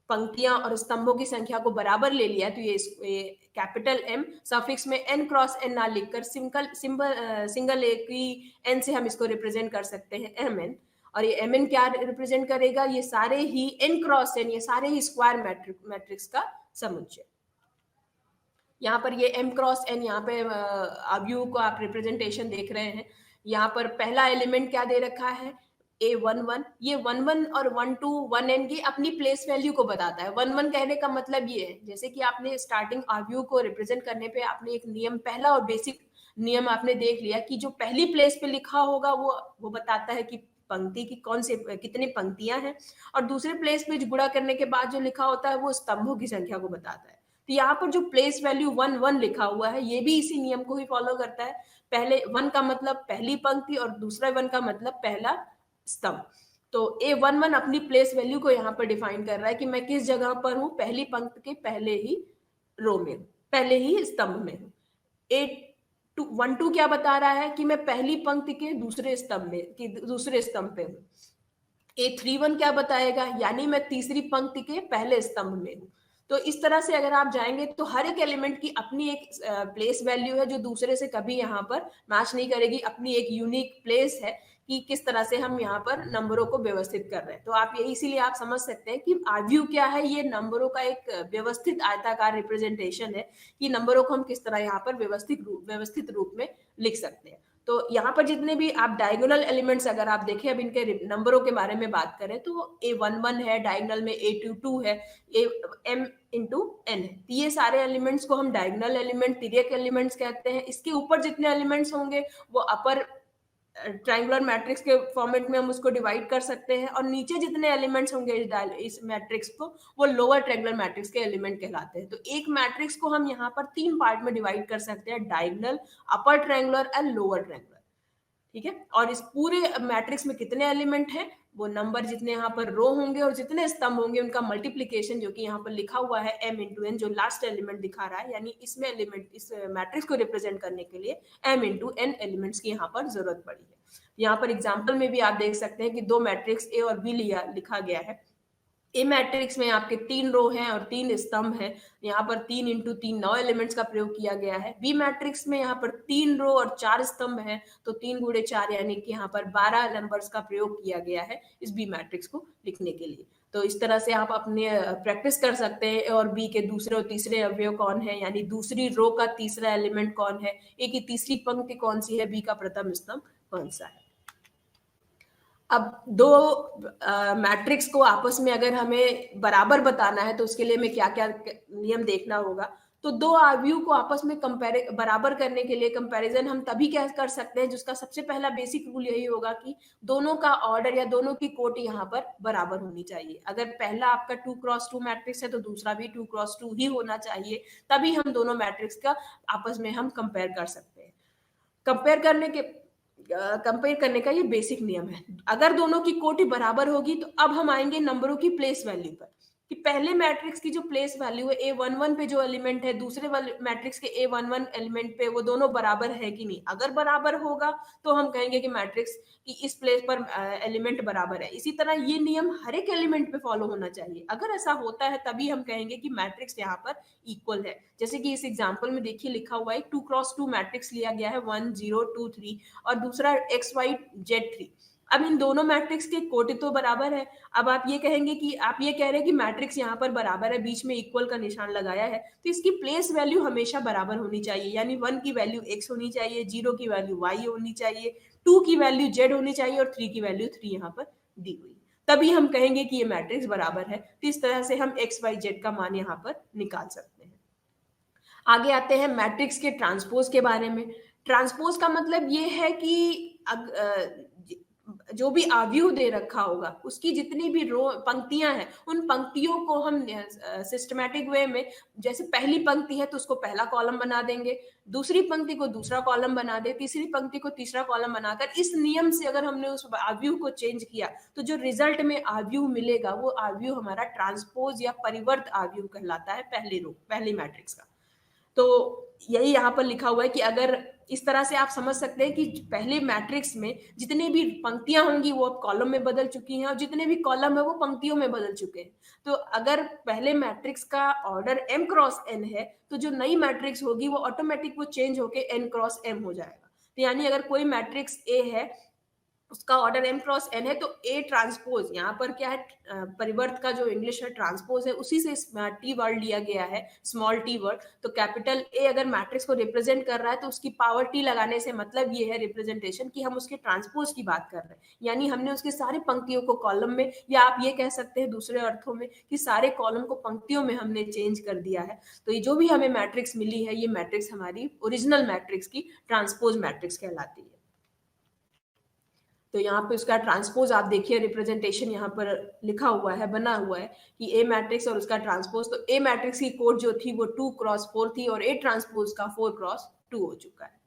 पंक्तियां और स्तंभों की संख्या को बराबर ले लिया, तो ये कैपिटल M सफिक्स में n क्रॉस n ना लिखकर सिंगल एक ही n से हम इसको रिप्रेजेंट कर सकते हैं mn, और ये mn क्या रिप्रेजेंट करेगा, ये सारे ही n क्रॉस n, ये सारे ही स्क्वायर मैट्रिक्स का समुच्चय। यहाँ पर ये m क्रॉस n, यहाँ पे अवयव को आप रिप्रेजेंटेशन देख रहे हैं। यहाँ पर पहला एलिमेंट क्या दे रखा है, A11, ये 11 और 12 1n की अपनी प्लेस वैल्यू को बताता है। 11 कहने का मतलब ये है, जैसे कि आपने स्टार्टिंग अवयव को रिप्रेजेंट करने पे आपने एक नियम, पहला और बेसिक नियम आपने देख लिया कि जो पहली प्लेस पे लिखा होगा वो बताता है कि पंक्ति की कौन से कितनी पंक्तियां हैं, और दूसरे प्लेस पे गुणा करने के बाद जो लिखा होता है वो स्तंभों की संख्या को बताता है। तो यहाँ पर जो प्लेस वैल्यू 1 1 लिखा हुआ है, ये भी इसी नियम को ही फॉलो करता है। पहले 1 का मतलब पहली पंक्ति और दूसरा 1 का मतलब पहला स्तंभ। तो A11 अपनी प्लेस वैल्यू को यहाँ पर डिफाइन कर रहा है कि मैं किस जगह पर हूँ, पहली पंक्ति के पहले ही रो में हूँ, पहले ही स्तंभ में हूँ। A12 क्या बता रहा है कि मैं पहली पंक्ति के दूसरे स्तंभ पे हूँ। A31 क्या बताएगा, यानी मैं तीसरी पंक्ति के पहले स्तंभ में हूँ। तो इस तरह से अगर आप जाएंगे तो हर एक एलिमेंट की अपनी एक प्लेस वैल्यू है जो दूसरे से कभी यहाँ पर मैच नहीं करेगी, अपनी एक यूनिक प्लेस है कि किस तरह से हम यहाँ पर नंबरों को व्यवस्थित कर रहे हैं। तो आप ये इसीलिए आप समझ सकते हैं कि अवयव क्या है, ये नंबरों का एक व्यवस्थित आयताकार रिप्रेजेंटेशन है कि नंबरों को हम किस तरह यहाँ पर व्यवस्थित रूप में लिख सकते हैं। तो यहाँ पर जितने भी आप डायगोनल एलिमेंट्स अगर आप देखें, अब इनके नंबरों के बारे में बात करें तो A11 है, डायगोनल में A22 है, M इंटू n है। तो ये सारे एलिमेंट्स को हम डायगोनल एलिमेंट, तिर्यक एलिमेंट्स कहते हैं। इसके ऊपर जितने एलिमेंट्स होंगे वो अपर ट्रायंगुलर मैट्रिक्स के फॉर्मेट में हम उसको डिवाइड कर सकते हैं, और नीचे जितने एलिमेंट्स होंगे इस मैट्रिक्स को वो लोअर ट्रायंगुलर मैट्रिक्स के एलिमेंट कहलाते हैं। तो एक मैट्रिक्स को हम यहाँ पर 3 पार्ट में डिवाइड कर सकते हैं, diagonal, upper triangular and lower triangular. ठीक है, और इस पूरे मैट्रिक्स में कितने एलिमेंट हैं, वो नंबर जितने यहाँ पर रो होंगे और जितने स्तंभ होंगे उनका मल्टीप्लीकेशन, जो कि यहाँ पर लिखा हुआ है m इंटू n, जो लास्ट एलिमेंट दिखा रहा है, यानी इसमें एलिमेंट, इस मैट्रिक्स को रिप्रेजेंट करने के लिए m इंटू n एलिमेंट्स की यहाँ पर जरूरत पड़ी है। यहाँ पर एग्जाम्पल में भी आप देख सकते हैं कि 2 मैट्रिक्स A और B लिखा गया है। ए मैट्रिक्स में आपके 3 रो हैं और 3 स्तंभ हैं, यहाँ पर 3 इंटू 3 9 एलिमेंट्स का प्रयोग किया गया है। बी मैट्रिक्स में यहाँ पर 3 रो और 4 स्तंभ हैं, तो 3 गुणे 4 यानी कि यहाँ पर 12 नंबर्स का प्रयोग किया गया है इस बी मैट्रिक्स को लिखने के लिए। तो इस तरह से आप अपने प्रैक्टिस कर सकते हैं ए और बी के दूसरे और तीसरे अवयव कौन है, यानी दूसरी रो का तीसरा एलिमेंट कौन है, ए की तीसरी पंक्ति कौन सी है, बी का प्रथम स्तंभ कौन सा है। अब 2 मैट्रिक्स को आपस में अगर हमें बराबर बताना है तो उसके लिए हमें क्या क्या नियम देखना होगा। तो 2 अवयव को आपस में बराबर करने के लिए कंपैरिजन हम तभी क्या कर सकते हैं, जिसका सबसे पहला बेसिक रूल यही होगा कि दोनों का ऑर्डर या दोनों की कोटि यहाँ पर बराबर होनी चाहिए। अगर पहला आपका 2x2 मैट्रिक्स है तो दूसरा भी 2x2 ही होना चाहिए, तभी हम दोनों मैट्रिक्स का आपस में हम कंपेयर कर सकते हैं। कंपेयर करने का ये बेसिक नियम है। अगर दोनों की कोटि बराबर होगी तो अब हम आएंगे नंबरों की प्लेस वैल्यू पर, कि पहले मैट्रिक्स की जो प्लेस वैल्यू है A11 पे जो एलिमेंट है, दूसरे वाले मैट्रिक्स के A11 एलिमेंट पे वो दोनों बराबर है कि नहीं। अगर बराबर होगा तो हम कहेंगे कि मैट्रिक्स की इस प्लेस पर एलिमेंट बराबर है। इसी तरह ये नियम हर एक एलिमेंट पे फॉलो होना चाहिए। अगर ऐसा होता है तभी हम कहेंगे कि मैट्रिक्स यहाँ पर इक्वल है। जैसे कि इस एग्जाम्पल में देखिए लिखा हुआ है 2x2 मैट्रिक्स लिया गया है 1 0 2 3 और दूसरा XY Z 3। अब इन दोनों मैट्रिक्स के कोटि तो बराबर है। अब आप ये कहेंगे कि आप ये कह रहे हैं कि मैट्रिक्स यहाँ पर बराबर है, बीच में इक्वल का निशान लगाया है, तो इसकी प्लेस वैल्यू हमेशा बराबर होनी चाहिए, यानी 1 की वैल्यू x होनी चाहिए, 0 की वैल्यू y होनी चाहिए, 2 की वैल्यू z होनी चाहिए और 3 की वैल्यू 3 यहाँ पर दी हुई, तभी हम कहेंगे कि ये मैट्रिक्स बराबर है। तो इस तरह से हम XYZ का मान यहाँ पर निकाल सकते हैं। आगे आते हैं मैट्रिक्स के ट्रांसपोज के बारे में। ट्रांसपोज का मतलब ये है कि जो भी आव्यूह दे रखा होगा उसकी जितनी भी रो पंक्तियां हैं उन पंक्तियों को हम सिस्टमैटिक वे में, जैसे पहली पंक्ति है तो उसको पहला कॉलम बना देंगे, दूसरी पंक्ति को दूसरा कॉलम बना दे, तीसरी पंक्ति को तीसरा कॉलम बनाकर इस नियम से अगर हमने उस आव्यूह को चेंज किया तो जो रिजल्ट में आव्यूह मिलेगा वो आव्यूह हमारा ट्रांसपोज या परिवर्त आव्यूह कहलाता है पहली मैट्रिक्स का। तो यही यहाँ पर लिखा हुआ है कि अगर इस तरह से आप समझ सकते हैं कि पहले मैट्रिक्स में जितनी भी पंक्तियां होंगी वो अब कॉलम में बदल चुकी हैं और जितने भी कॉलम है वो पंक्तियों में बदल चुके हैं। तो अगर पहले मैट्रिक्स का ऑर्डर m क्रॉस n है तो जो नई मैट्रिक्स होगी वो ऑटोमेटिक वो चेंज होके n क्रॉस m हो जाएगा। तो यानी अगर कोई मैट्रिक्स A है उसका ऑर्डर m क्रॉस n है तो A ट्रांसपोज, यहाँ पर क्या है, परिवर्त का जो इंग्लिश है ट्रांसपोज है, उसी से टी वर्ड लिया गया है, स्मॉल टी वर्ड। तो कैपिटल A अगर मैट्रिक्स को रिप्रेजेंट कर रहा है तो उसकी पावर टी लगाने से मतलब ये है रिप्रेजेंटेशन कि हम उसके ट्रांसपोज की बात कर रहे हैं, यानी हमने उसके सारी पंक्तियों को कॉलम में, या आप ये कह सकते हैं दूसरे अर्थों में कि सारे कॉलम को पंक्तियों में हमने चेंज कर दिया है। तो ये जो भी हमें मैट्रिक्स मिली है ये मैट्रिक्स हमारी ओरिजिनल मैट्रिक्स की ट्रांसपोज मैट्रिक्स कहलाती है। तो यहाँ पे उसका ट्रांसपोज आप देखिए, रिप्रेजेंटेशन यहाँ पर लिखा हुआ है, बना हुआ है कि ए मैट्रिक्स और उसका ट्रांसपोज। तो ए मैट्रिक्स की कोड जो थी वो 2x4 थी और ए ट्रांसपोज का 4x2 हो चुका है।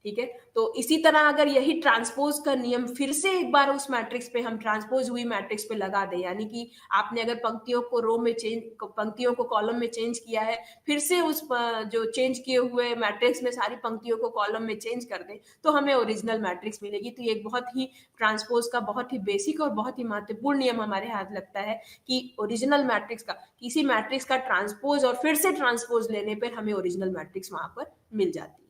ठीक है, तो इसी तरह अगर यही ट्रांसपोज का नियम फिर से एक बार उस मैट्रिक्स पे हम ट्रांसपोज हुई मैट्रिक्स पे लगा दें, यानी कि आपने अगर पंक्तियों को रो में चेंज, पंक्तियों को कॉलम में चेंज किया है, फिर से उस जो चेंज किए हुए मैट्रिक्स में सारी पंक्तियों को कॉलम में चेंज कर दें तो हमें ओरिजिनल मैट्रिक्स मिलेगी। तो ये एक बहुत ही ट्रांसपोज का बहुत ही बेसिक और बहुत ही महत्वपूर्ण नियम हमारे हाथ लगता है कि ओरिजिनल मैट्रिक्स का, किसी मैट्रिक्स का ट्रांसपोज और फिर से ट्रांसपोज लेने पर हमें ओरिजिनल मैट्रिक्स वहां पर मिल जाती है।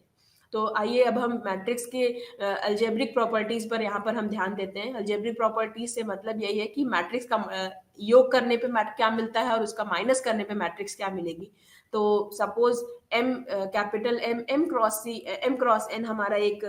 तो आइए अब हम मैट्रिक्स के अलजेब्रिक प्रॉपर्टीज पर यहाँ पर हम ध्यान देते हैं। अलजेब्रिक प्रॉपर्टीज से मतलब यही है कि मैट्रिक्स का योग करने पे क्या मिलता है और उसका माइनस करने पे मैट्रिक्स क्या मिलेगी। तो suppose m capital M cross n हमारा एक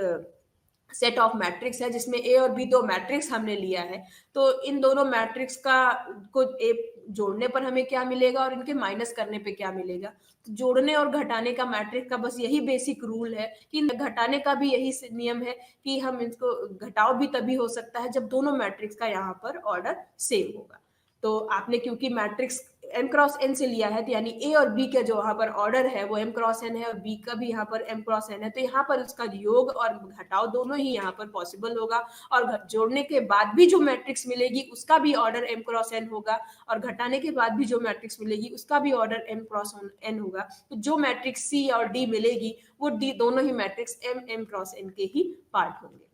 सेट ऑफ मैट्रिक्स है जिसमें ए और बी दो मैट्रिक्स हमने लिया है। तो इन दोनों मैट्रिक्स का को ए जोड़ने पर हमें क्या मिलेगा और इनके माइनस करने पे क्या मिलेगा। तो जोड़ने और घटाने का मैट्रिक्स का बस यही बेसिक रूल है कि घटाने का भी यही नियम है कि हम इसको घटाव भी तभी हो सकता है जब दोनों मैट्रिक्स का यहाँ पर ऑर्डर सेम होगा। तो आपने क्योंकि मैट्रिक्स m क्रॉस n से लिया है तो यानी a और b का जो यहाँ पर ऑर्डर है वो m क्रॉस n है और b का भी यहाँ पर m क्रॉस n है। तो यहाँ पर उसका योग और घटाव दोनों ही यहाँ पर पॉसिबल होगा और जोड़ने के बाद भी जो मैट्रिक्स मिलेगी उसका भी ऑर्डर m क्रॉस n होगा और घटाने के बाद भी जो मैट्रिक्स मिलेगी उसका भी ऑर्डर m क्रॉस n होगा। तो जो मैट्रिक्स c और d मिलेगी वो d दोनों ही मैट्रिक्स m क्रॉस n के ही पार्ट होंगे।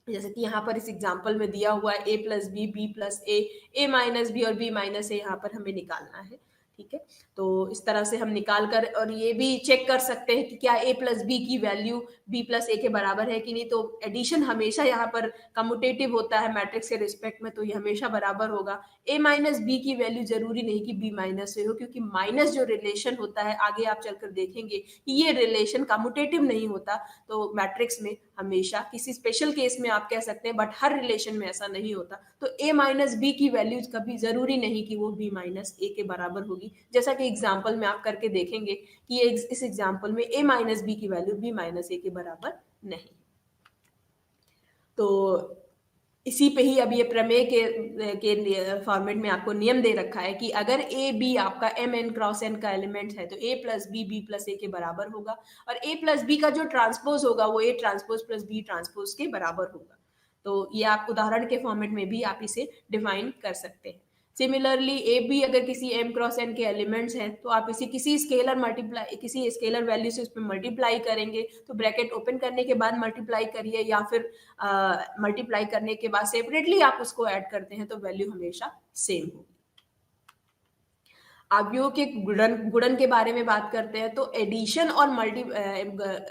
जैसे कि यहाँ पर इस एग्जाम्पल में दिया हुआ है a plus B, B plus A minus B और बी माइनस ए यहाँ पर हमें निकालना है। ठीक है, तो इस तरह से हम निकाल कर और ये भी चेक कर सकते हैं कि क्या a प्लस बी की वैल्यू b प्लस ए के बराबर है कि नहीं। तो एडिशन हमेशा यहाँ पर कम्यूटेटिव होता है मैट्रिक्स के रिस्पेक्ट में, तो ये हमेशा बराबर होगा। a माइनस बी की वैल्यू जरूरी नहीं कि b माइनस ए हो, क्योंकि माइनस जो रिलेशन होता है आगे आप चलकर देखेंगे कि ये रिलेशन कम्यूटेटिव नहीं होता। तो मैट्रिक्स में हमेशा किसी स्पेशल केस में आप कह सकते हैं बट हर रिलेशन में ऐसा नहीं होता। तो a माइनस बी की वैल्यू कभी जरूरी नहीं कि वो b माइनस ए के बराबर होगी, जैसा कि एग्जाम्पल में आप करके देखेंगे कि इस एग्जाम्पल में a माइनस बी की वैल्यू b माइनस ए के बराबर नहीं। तो इसी पे ही अब ये प्रमेय के फॉर्मेट में आपको नियम दे रखा है कि अगर ए बी आपका m n क्रॉस n का एलिमेंट है तो a plus B B plus A के बराबर होगा और a प्लस बी का जो ट्रांसपोज होगा वो a transpose plus b transpose के बराबर होगा। तो ये आप उदाहरण के फॉर्मेट में भी आप इसे डिफाइन कर सकते हैं। सिमिलरली ए बी अगर किसी m क्रॉस n के एलिमेंट्स हैं तो आप इसे किसी स्केलर वैल्यू से उस पर मल्टीप्लाई करेंगे। तो ब्रैकेट ओपन करने के बाद मल्टीप्लाई करिए या फिर मल्टीप्लाई करने के बाद सेपरेटली आप उसको ऐड करते हैं तो वैल्यू हमेशा सेम होगी। आव्यूह के गुणन के बारे में बात करते हैं तो एडिशन और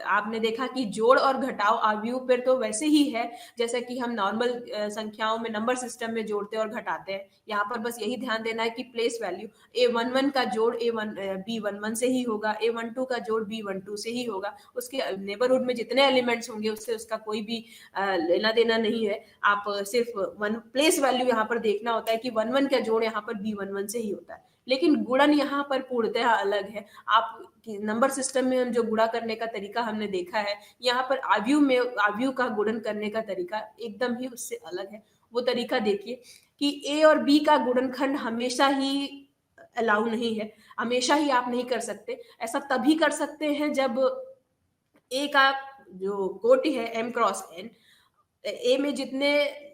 आपने देखा कि जोड़ और घटाव आव्यूह पर तो वैसे ही है जैसा कि हम नॉर्मल संख्याओं में नंबर सिस्टम में जोड़ते और घटाते हैं। यहाँ पर बस यही ध्यान देना है कि प्लेस वैल्यू a11 का जोड़ b11 से ही होगा, a12 का जोड़ b12 से ही होगा। उसके नेबरहुड में जितने एलिमेंट्स होंगे उससे उसका कोई भी लेना देना नहीं है। आप सिर्फ प्लेस वैल्यू यहाँ पर देखना होता है कि 11 का जोड़ यहाँ पर b11 से ही होता है। लेकिन गुणन यहाँ पर पूर्णतः अलग है। आप नंबर सिस्टम में हम जो गुणा करने का तरीका हमने देखा है, यहाँ पर आव्यूह का गुणन करने का तरीका एकदम ही उससे अलग है। वो तरीका देखिए कि ए और बी का गुणनखंड हमेशा ही अलाउ नहीं है, हमेशा ही आप नहीं कर सकते। ऐसा तभी कर सकते हैं जब ए का जो कोटि है m क्रॉस n, ए में जितने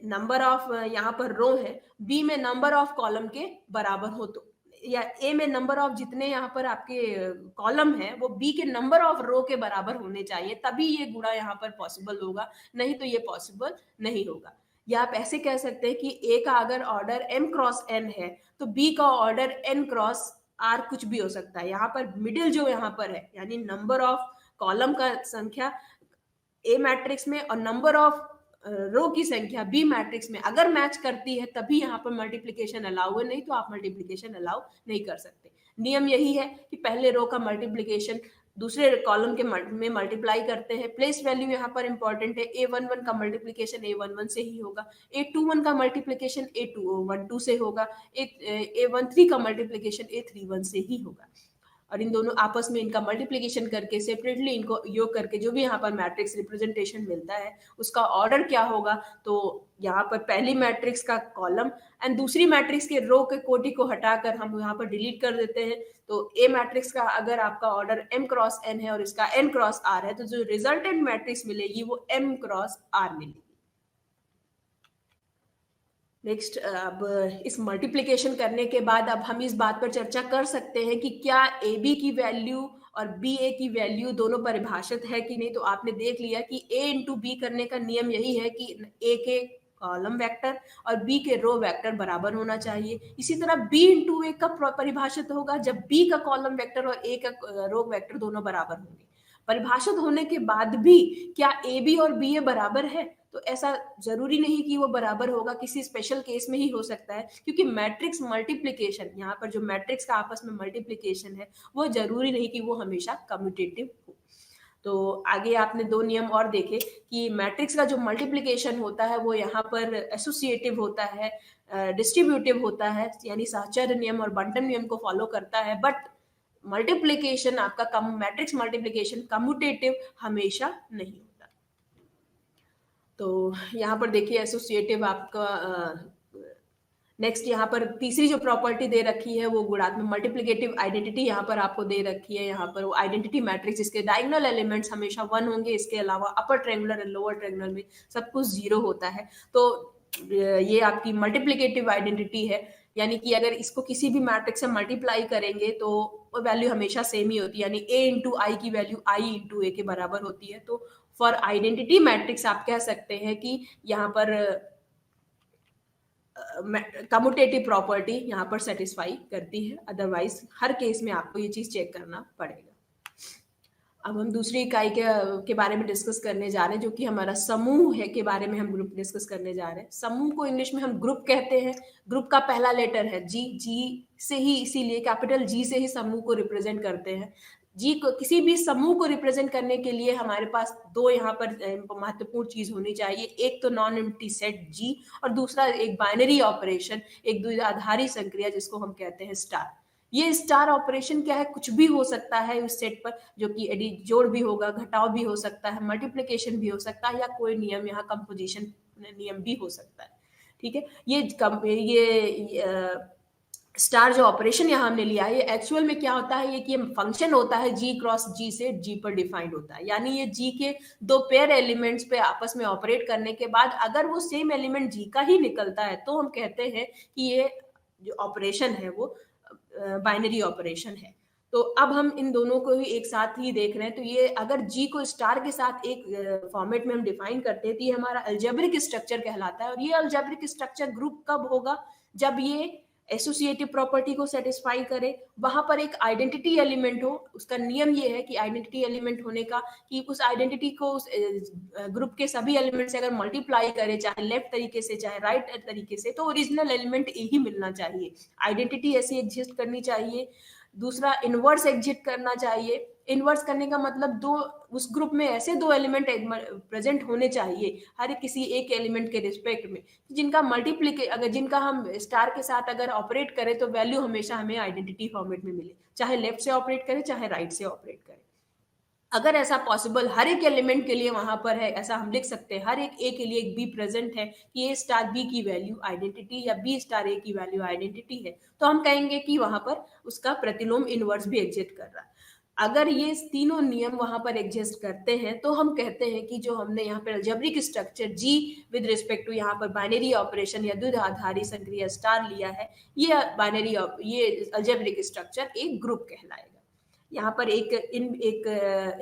नंबर ऑफ यहाँ पर रो है, बी में नंबर ऑफ कॉलम के बराबर हो, तो या ए में नंबर ऑफ जितने यहाँ पर आपके कॉलम है वो बी के नंबर ऑफ रो के बराबर होने चाहिए, तभी ये गुणा यहाँ पर पॉसिबल होगा, नहीं तो ये पॉसिबल नहीं होगा। या आप ऐसे कह सकते हैं कि ए का अगर ऑर्डर m क्रॉस n है तो बी का ऑर्डर n क्रॉस r कुछ भी हो सकता है। यहाँ पर मिडिल जो यहाँ पर है यानी नंबर ऑफ कॉलम का संख्या ए मैट्रिक्स में और नंबर ऑफ रो की संख्या बी मैट्रिक्स में अगर मैच करती है तभी यहाँ पर मल्टीप्लिकेशन अलाउ है, नहीं तो आप मल्टीप्लिकेशन अलाउ नहीं कर सकते। नियम यही है कि पहले रो का मल्टीप्लिकेशन दूसरे कॉलम के में मल्टीप्लाई करते हैं। प्लेस वैल्यू यहाँ पर इंपॉर्टेंट है, A11 का मल्टीप्लिकेशन A11 से ही होगा, A21 का मल्टीप्लिकेशन A12 से होगा, A13 का मल्टीप्लिकेशन A31 से ही होगा। और इन दोनों आपस में इनका मल्टीप्लिकेशन करके सेपरेटली इनको योग करके जो भी यहाँ पर मैट्रिक्स रिप्रेजेंटेशन मिलता है उसका ऑर्डर क्या होगा, तो यहाँ पर पहली मैट्रिक्स का कॉलम एंड दूसरी मैट्रिक्स के रो के कोटि को हटाकर हम यहाँ पर डिलीट कर देते हैं। तो ए मैट्रिक्स का अगर आपका ऑर्डर m क्रॉस n है और इसका n क्रॉस r है तो जो रिजल्टेंट मैट्रिक्स मिलेगी वो m क्रॉस r मिलेगी। नेक्स्ट, अब इस मल्टीप्लिकेशन करने के बाद अब हम इस बात पर चर्चा कर सकते हैं कि क्या ए बी की वैल्यू और बी ए की वैल्यू दोनों परिभाषित है कि नहीं। तो आपने देख लिया कि ए इंटू बी करने का नियम यही है कि ए के कॉलम वेक्टर और बी के रो वेक्टर बराबर होना चाहिए। इसी तरह बी इंटू ए कब परिभाषित होगा, जब बी का कॉलम वेक्टर और ए का रो वेक्टर दोनों बराबर होंगे। परिभाषित होने के बाद भी क्या ए बी और बी ए बराबर है, तो ऐसा जरूरी नहीं कि वो बराबर होगा, किसी स्पेशल केस में ही हो सकता है, क्योंकि मैट्रिक्स मल्टीप्लिकेशन यहाँ पर जो मैट्रिक्स का आपस में मल्टीप्लिकेशन है वो जरूरी नहीं कि वो हमेशा कम्यूटेटिव हो। तो आगे आपने दो नियम और देखे कि मैट्रिक्स का जो मल्टीप्लिकेशन होता है वो यहाँ पर एसोसिएटिव होता है, डिस्ट्रीब्यूटिव होता है, यानी साहचर्य नियम और बंटन नियम को फॉलो करता है, बट मल्टीप्लिकेशन आपका मैट्रिक्स मल्टीप्लिकेशन कम्यूटेटिव हमेशा नहीं होता। तो यहाँ पर देखिए एसोसिएटिव आपका नेक्स्ट यहाँ पर तीसरी जो प्रॉपर्टी दे रखी है वो गुणात्मक मल्टीप्लिकेटिव आइडेंटिटी यहाँ पर आपको दे रखी है। यहाँ पर वो आइडेंटिटी मैट्रिक्स जिसके डायगोनल एलिमेंट्स हमेशा 1 होंगे, इसके अलावा अपर ट्रायंगुलर और लोअर ट्रायंगुलर में सब कुछ 0 होता है। तो ये आपकी मल्टीप्लिकेटिव आइडेंटिटी है, यानी कि अगर इसको किसी भी मैट्रिक्स से मल्टीप्लाई करेंगे तो वैल्यू हमेशा सेम ही होती है, यानी a इंटू आई की वैल्यू i इंटू ए के बराबर होती है। तो फॉर आइडेंटिटी मैट्रिक्स आप कह सकते हैं कि यहाँ पर कम्यूटेटिव प्रॉपर्टी यहाँ पर सेटिस्फाई करती है, अदरवाइज हर केस में आपको ये चीज चेक करना पड़ेगा। अब हम दूसरी इकाई के बारे में डिस्कस करने जा रहे हैं, जो कि हमारा समूह है के बारे में हम ग्रुप डिस्कस करने जा रहे हैं। समूह को इंग्लिश में हम ग्रुप कहते हैं। ग्रुप का पहला लेटर है जी से ही, इसीलिए कैपिटल जी से ही समूह को रिप्रेजेंट करते हैं। जी को किसी भी समूह को रिप्रेजेंट करने के लिए हमारे पास दो यहाँ पर महत्वपूर्ण चीज होनी चाहिए, एक तो नॉन एम्प्टी सेट जी और दूसरा एक बाइनरी ऑपरेशन, एक द्विआधारी संक्रिया जिसको हम कहते हैं स्टार। ये स्टार ऑपरेशन क्या है, कुछ भी हो सकता है उस सेट पर, जो कि जोड़ भी होगा, घटाव भी हो सकता है, मल्टीप्लिकेशन भी हो सकता है, या कोई नियम यहाँ कंपोजिशन नियम भी हो सकता है। ठीक है, ये स्टार जो ऑपरेशन यहाँ हमने लिया है ये एक्चुअल में क्या होता है, ये कि फंक्शन होता है जी क्रॉस जी से जी पर डिफाइंड होता है, यानी ये जी के दो पेयर एलिमेंट्स पे आपस में ऑपरेट करने के बाद अगर वो सेम एलिमेंट जी का ही निकलता है तो हम कहते हैं कि ये जो ऑपरेशन है वो बाइनरी ऑपरेशन है। तो अब हम इन दोनों को ही एक साथ ही देख रहे हैं। तो ये अगर जी को स्टार के साथ एक फॉर्मेट में हम डिफाइन करते हैं तो ये हमारा अलजेब्रिक स्ट्रक्चर कहलाता है। और ये अलजेब्रिक स्ट्रक्चर ग्रुप कब होगा, जब ये एसोसिएटिव प्रॉपर्टी को सेटिस्फाई करे, वहां पर एक आइडेंटिटी एलिमेंट हो। उसका नियम ये है कि आइडेंटिटी एलिमेंट होने का कि उस आइडेंटिटी को उस ग्रुप के सभी एलिमेंट से अगर मल्टीप्लाई करे, चाहे लेफ्ट तरीके से चाहे राइट तरीके से, तो ओरिजिनल एलिमेंट ए ही मिलना चाहिए। आइडेंटिटी ऐसी एग्जिस्ट करनी चाहिए। दूसरा, इनवर्स एग्जिस्ट करना चाहिए। इनवर्स करने का मतलब दो उस ग्रुप में ऐसे दो एलिमेंट प्रेजेंट होने चाहिए हर किसी एक एलिमेंट के रिस्पेक्ट में, जिनका अगर जिनका हम स्टार के साथ अगर ऑपरेट करें तो वैल्यू हमेशा हमें आइडेंटिटी फॉर्मेट में मिले, चाहे लेफ्ट से ऑपरेट करें चाहे राइट से ऑपरेट करें। अगर ऐसा पॉसिबल हर एक एलिमेंट के लिए वहां पर है, ऐसा हम लिख सकते हैं, हर एक ए के लिए एक बी प्रेजेंट है कि ए स्टार बी की वैल्यू आइडेंटिटी या बी स्टार ए की वैल्यू आइडेंटिटी है, तो हम कहेंगे कि वहां पर उसका प्रतिलोम इनवर्स भी एग्जिस्ट कर रहा है। अगर ये तीनों नियम वहां पर एग्जिस्ट करते हैं तो हम कहते हैं कि जो हमने यहाँ पर algebraic structure G with respect to यहाँ पर बाइनरी ऑपरेशन या द्विआधारी संक्रिया स्टार लिया है, ये बाइनरी ये अलजेब्रिक स्ट्रक्चर एक ग्रुप कहलाएगा। यहाँ पर एक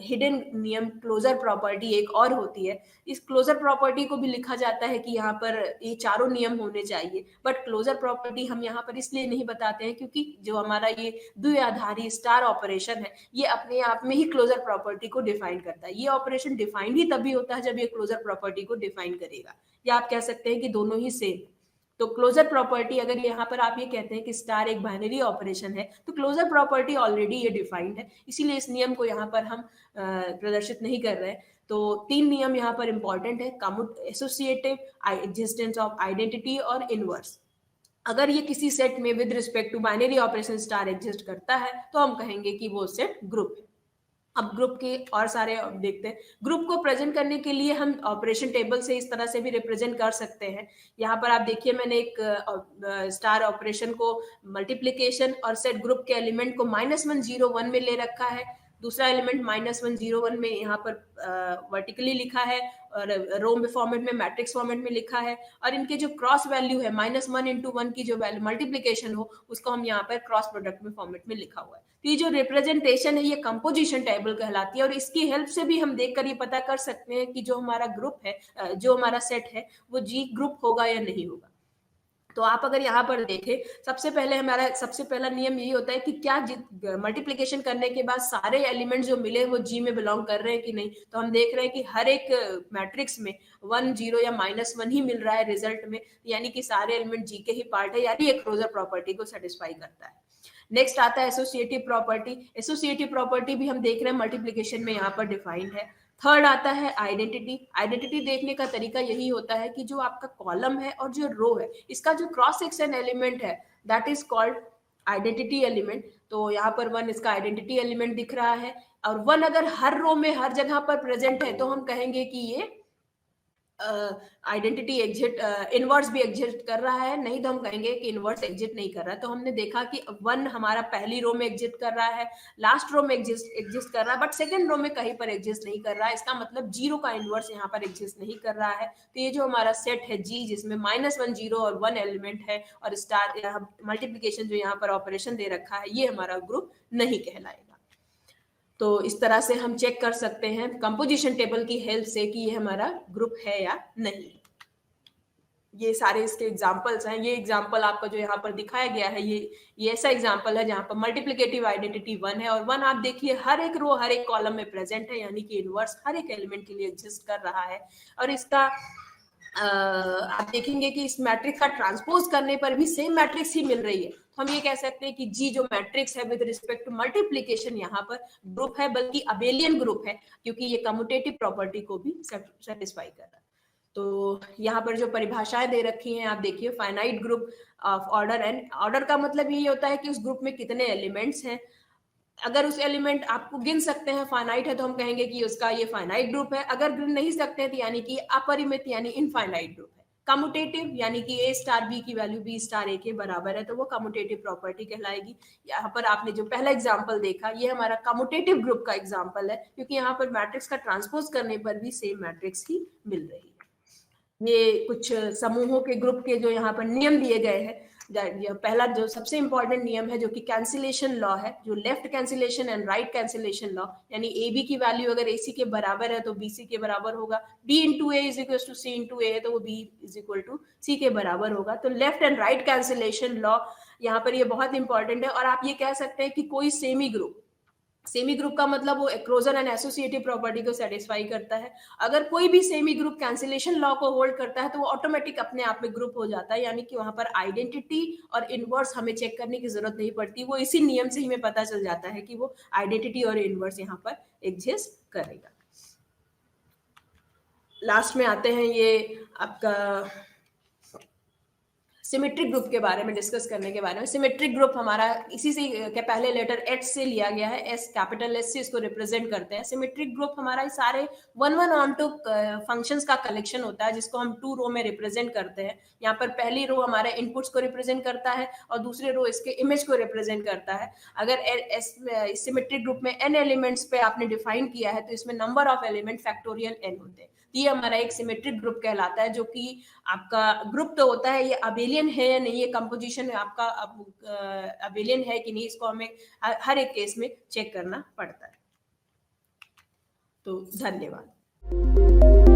हिडन नियम क्लोजर प्रॉपर्टी एक और होती है। इस क्लोजर प्रॉपर्टी को भी लिखा जाता है कि यहाँ पर ये चारों नियम होने चाहिए, बट क्लोजर प्रॉपर्टी हम यहाँ पर इसलिए नहीं बताते हैं क्योंकि जो हमारा ये द्विआधारी स्टार ऑपरेशन है ये अपने आप में ही क्लोजर प्रॉपर्टी को डिफाइन करता है। ये ऑपरेशन डिफाइंड ही तभी होता है जब ये क्लोजर प्रॉपर्टी को डिफाइन करेगा, या आप कह सकते हैं कि दोनों ही सेम। तो क्लोजर प्रॉपर्टी, अगर यहाँ पर आप ये कहते हैं कि स्टार एक बाइनरी ऑपरेशन है तो क्लोजर प्रॉपर्टी ऑलरेडी ये डिफाइंड है, इसीलिए इस नियम को यहाँ पर हम प्रदर्शित नहीं कर रहे हैं। तो तीन नियम यहाँ पर इंपॉर्टेंट है, एसोसिएटिव, एग्जिस्टेंस ऑफ आइडेंटिटी और इनवर्स। अगर ये किसी सेट में with respect to binary operation star exist करता है तो हम कहेंगे कि वो सेट ग्रुप है। अब ग्रुप के और सारे देखते हैं। ग्रुप को प्रेजेंट करने के लिए हम ऑपरेशन टेबल से इस तरह से भी रिप्रेजेंट कर सकते हैं। यहाँ पर आप देखिए मैंने एक स्टार ऑपरेशन को मल्टीप्लीकेशन और सेट ग्रुप के एलिमेंट को -1 0 1 में ले रखा है, दूसरा एलिमेंट -1 0 1 में यहाँ पर वर्टिकली लिखा है और रो में फॉर्मेट में, मैट्रिक्स फॉर्मेट में लिखा है, और इनके जो क्रॉस वैल्यू है -1 × 1 की जो वैल्यू मल्टीप्लीकेशन हो उसको हम यहाँ पर क्रॉस प्रोडक्ट में फॉर्मेट में लिखा हुआ है। तो ये जो रिप्रेजेंटेशन है ये कंपोजिशन टेबल कहलाती है और इसकी हेल्प से भी हम देखकर ये पता कर सकते हैं कि जो हमारा ग्रुप है, जो हमारा सेट है वो जी ग्रुप होगा या नहीं होगा। तो आप अगर यहाँ पर देखें, सबसे पहले हमारा सबसे पहला नियम यही होता है कि क्या मल्टीप्लिकेशन करने के बाद सारे एलिमेंट जो मिले वो जी में बिलोंग कर रहे हैं कि नहीं। तो हम देख रहे हैं कि हर एक मैट्रिक्स में 1 0 या -1 ही मिल रहा है रिजल्ट में, यानी कि सारे एलिमेंट जी के ही पार्ट है, यानी एक क्लोजर प्रॉपर्टी को सेटिस्फाई करता है। नेक्स्ट आता है एसोसिएटिव प्रॉपर्टी। एसोसिएटिव प्रॉपर्टी भी हम देख रहे हैं मल्टीप्लिकेशन में यहाँ पर डिफाइंड है। थर्ड आता है आइडेंटिटी। आइडेंटिटी देखने का तरीका यही होता है कि जो आपका कॉलम है और जो रो है इसका जो क्रॉस सेक्शन एलिमेंट है that is called identity element. तो यहाँ पर 1 इसका आइडेंटिटी एलिमेंट दिख रहा है, और 1 अगर हर रो में हर जगह पर प्रेजेंट है तो हम कहेंगे कि ये आइडेंटिटी एग्जिट इनवर्स भी एग्जिट कर रहा है, नहीं तो हम कहेंगे कि इनवर्स एग्जिट नहीं कर रहा है। तो हमने देखा कि 1 हमारा पहली रो में एग्जिट कर रहा है, लास्ट रो में एग्जिस्ट कर रहा है, बट सेकंड रो में कहीं पर एग्जिस्ट नहीं कर रहा है। इसका मतलब 0 का इनवर्स यहाँ पर एग्जिस्ट नहीं कर रहा है। तो ये जो हमारा सेट है जी, जिसमें -1 0 और 1 एलिमेंट है और स्टार मल्टीप्लीकेशन जो यहाँ पर ऑपरेशन दे रखा है, ये हमारा ग्रुप नहीं कहलाएगा। तो इस तरह से हम चेक कर सकते हैं कंपोजिशन टेबल की हेल्प से कि ये हमारा ग्रुप है या नहीं। ये सारे इसके एग्जांपल्स हैं। ये एग्जांपल आपका जो यहाँ पर दिखाया गया है ये ऐसा एग्जांपल है जहाँ पर मल्टीप्लिकेटिव आइडेंटिटी 1 है, और 1 आप देखिए हर एक रो हर एक कॉलम में प्रेजेंट है, यानी कि इनवर्स हर एक एलिमेंट के लिए एग्जिस्ट कर रहा है। और इसका आप देखेंगे कि इस मैट्रिक्स का ट्रांसपोज करने पर भी सेम मैट्रिक्स ही मिल रही है। तो हम ये कह सकते हैं कि जी जो मैट्रिक्स है विद रिस्पेक्ट टू मल्टीप्लिकेशन यहाँ पर ग्रुप है, बल्कि अबेलियन ग्रुप है, क्योंकि ये कम्यूटेटिव प्रॉपर्टी को भी सेटिस्फाई कर रहा है। तो यहाँ पर जो परिभाषाएं दे रखी हैं आप देखिए, finite group of order N. Order का मतलब ये होता है कि उस ग्रुप में कितने एलिमेंट्स हैं। अगर उस एलिमेंट आपको गिन सकते हैं, फाइनाइट है, तो हम कहेंगे कि उसका ये फाइनाइट ग्रुप है। अगर गिन नहीं सकते तो यानी कि अपरिमित यानी इनफाइनाइट ग्रुप है। कम्यूटेटिव यानी कि ए स्टार बी की वैल्यू बी स्टार ए के बराबर है, तो वो कम्यूटेटिव प्रॉपर्टी कहलाएगी। यहाँ पर आपने जो पहला एग्जांपल देखा ये हमारा कम्यूटेटिव ग्रुप का एग्जांपल है, क्योंकि यहाँ पर मैट्रिक्स का ट्रांसपोज करने पर भी सेम मैट्रिक्स ही मिल रही है। ये कुछ समूहों के ग्रुप के जो यहाँ पर नियम दिए गए हैं। पहला जो सबसे इंपॉर्टेंट नियम है जो कि कैंसिलेशन लॉ है, जो left cancellation and right cancellation law, यानी ए बी की वैल्यू अगर ए सी के बराबर है तो बी सी के बराबर होगा, B into A is equal to C into A है तो वो B is equal to C के बराबर होगा। तो left and right cancellation law यहाँ पर ये बहुत इंपॉर्टेंट है। और आप ये कह सकते हैं कि कोई सेमी ग्रुप का मतलब वो क्लोजर एंड एसोसिएटिव प्रॉपर्टी को सेटिस्फाई करता है। अगर कोई भी सेमी ग्रुप कैंसिलेशन लॉ को होल्ड करता है तो वो ऑटोमेटिक अपने आप में ग्रुप हो जाता है, यानी कि वहां पर आइडेंटिटी और इनवर्स हमें चेक करने की जरूरत नहीं पड़ती, वो इसी नियम से ही हमें पता चल जाता है कि वो आइडेंटिटी और इनवर्स यहाँ पर एग्जिस्ट करेगा। लास्ट में आते हैं ये आपका सिमेट्रिक ग्रुप के बारे में डिस्कस करने के बारे में। सिमेट्रिक ग्रुप हमारा इसी से के पहले लेटर एच से लिया गया है, एस कैपिटल एस से इसको रिप्रेजेंट करते हैं। सिमेट्रिक ग्रुप हमारा सारे 1 1 ऑन 2 फंक्शंस का कलेक्शन होता है, जिसको हम 2 रो में रिप्रेजेंट करते हैं। यहाँ पर पहली रो हमारे इनपुट्स को रिप्रेजेंट करता है और दूसरी रो इसके इमेज को रिप्रेजेंट करता है। अगर सिमेट्रिक ग्रुप में n एलिमेंट्स पे आपने डिफाइन किया है तो इसमें number of element factorial n होते हैं। ये हमारा एक सिमेट्रिक ग्रुप कहलाता है, जो कि आपका ग्रुप तो होता है, ये अबेलियन है या नहीं, ये कंपोजिशन आपका अबेलियन है कि नहीं, इसको हमें हर एक केस में चेक करना पड़ता है। तो धन्यवाद।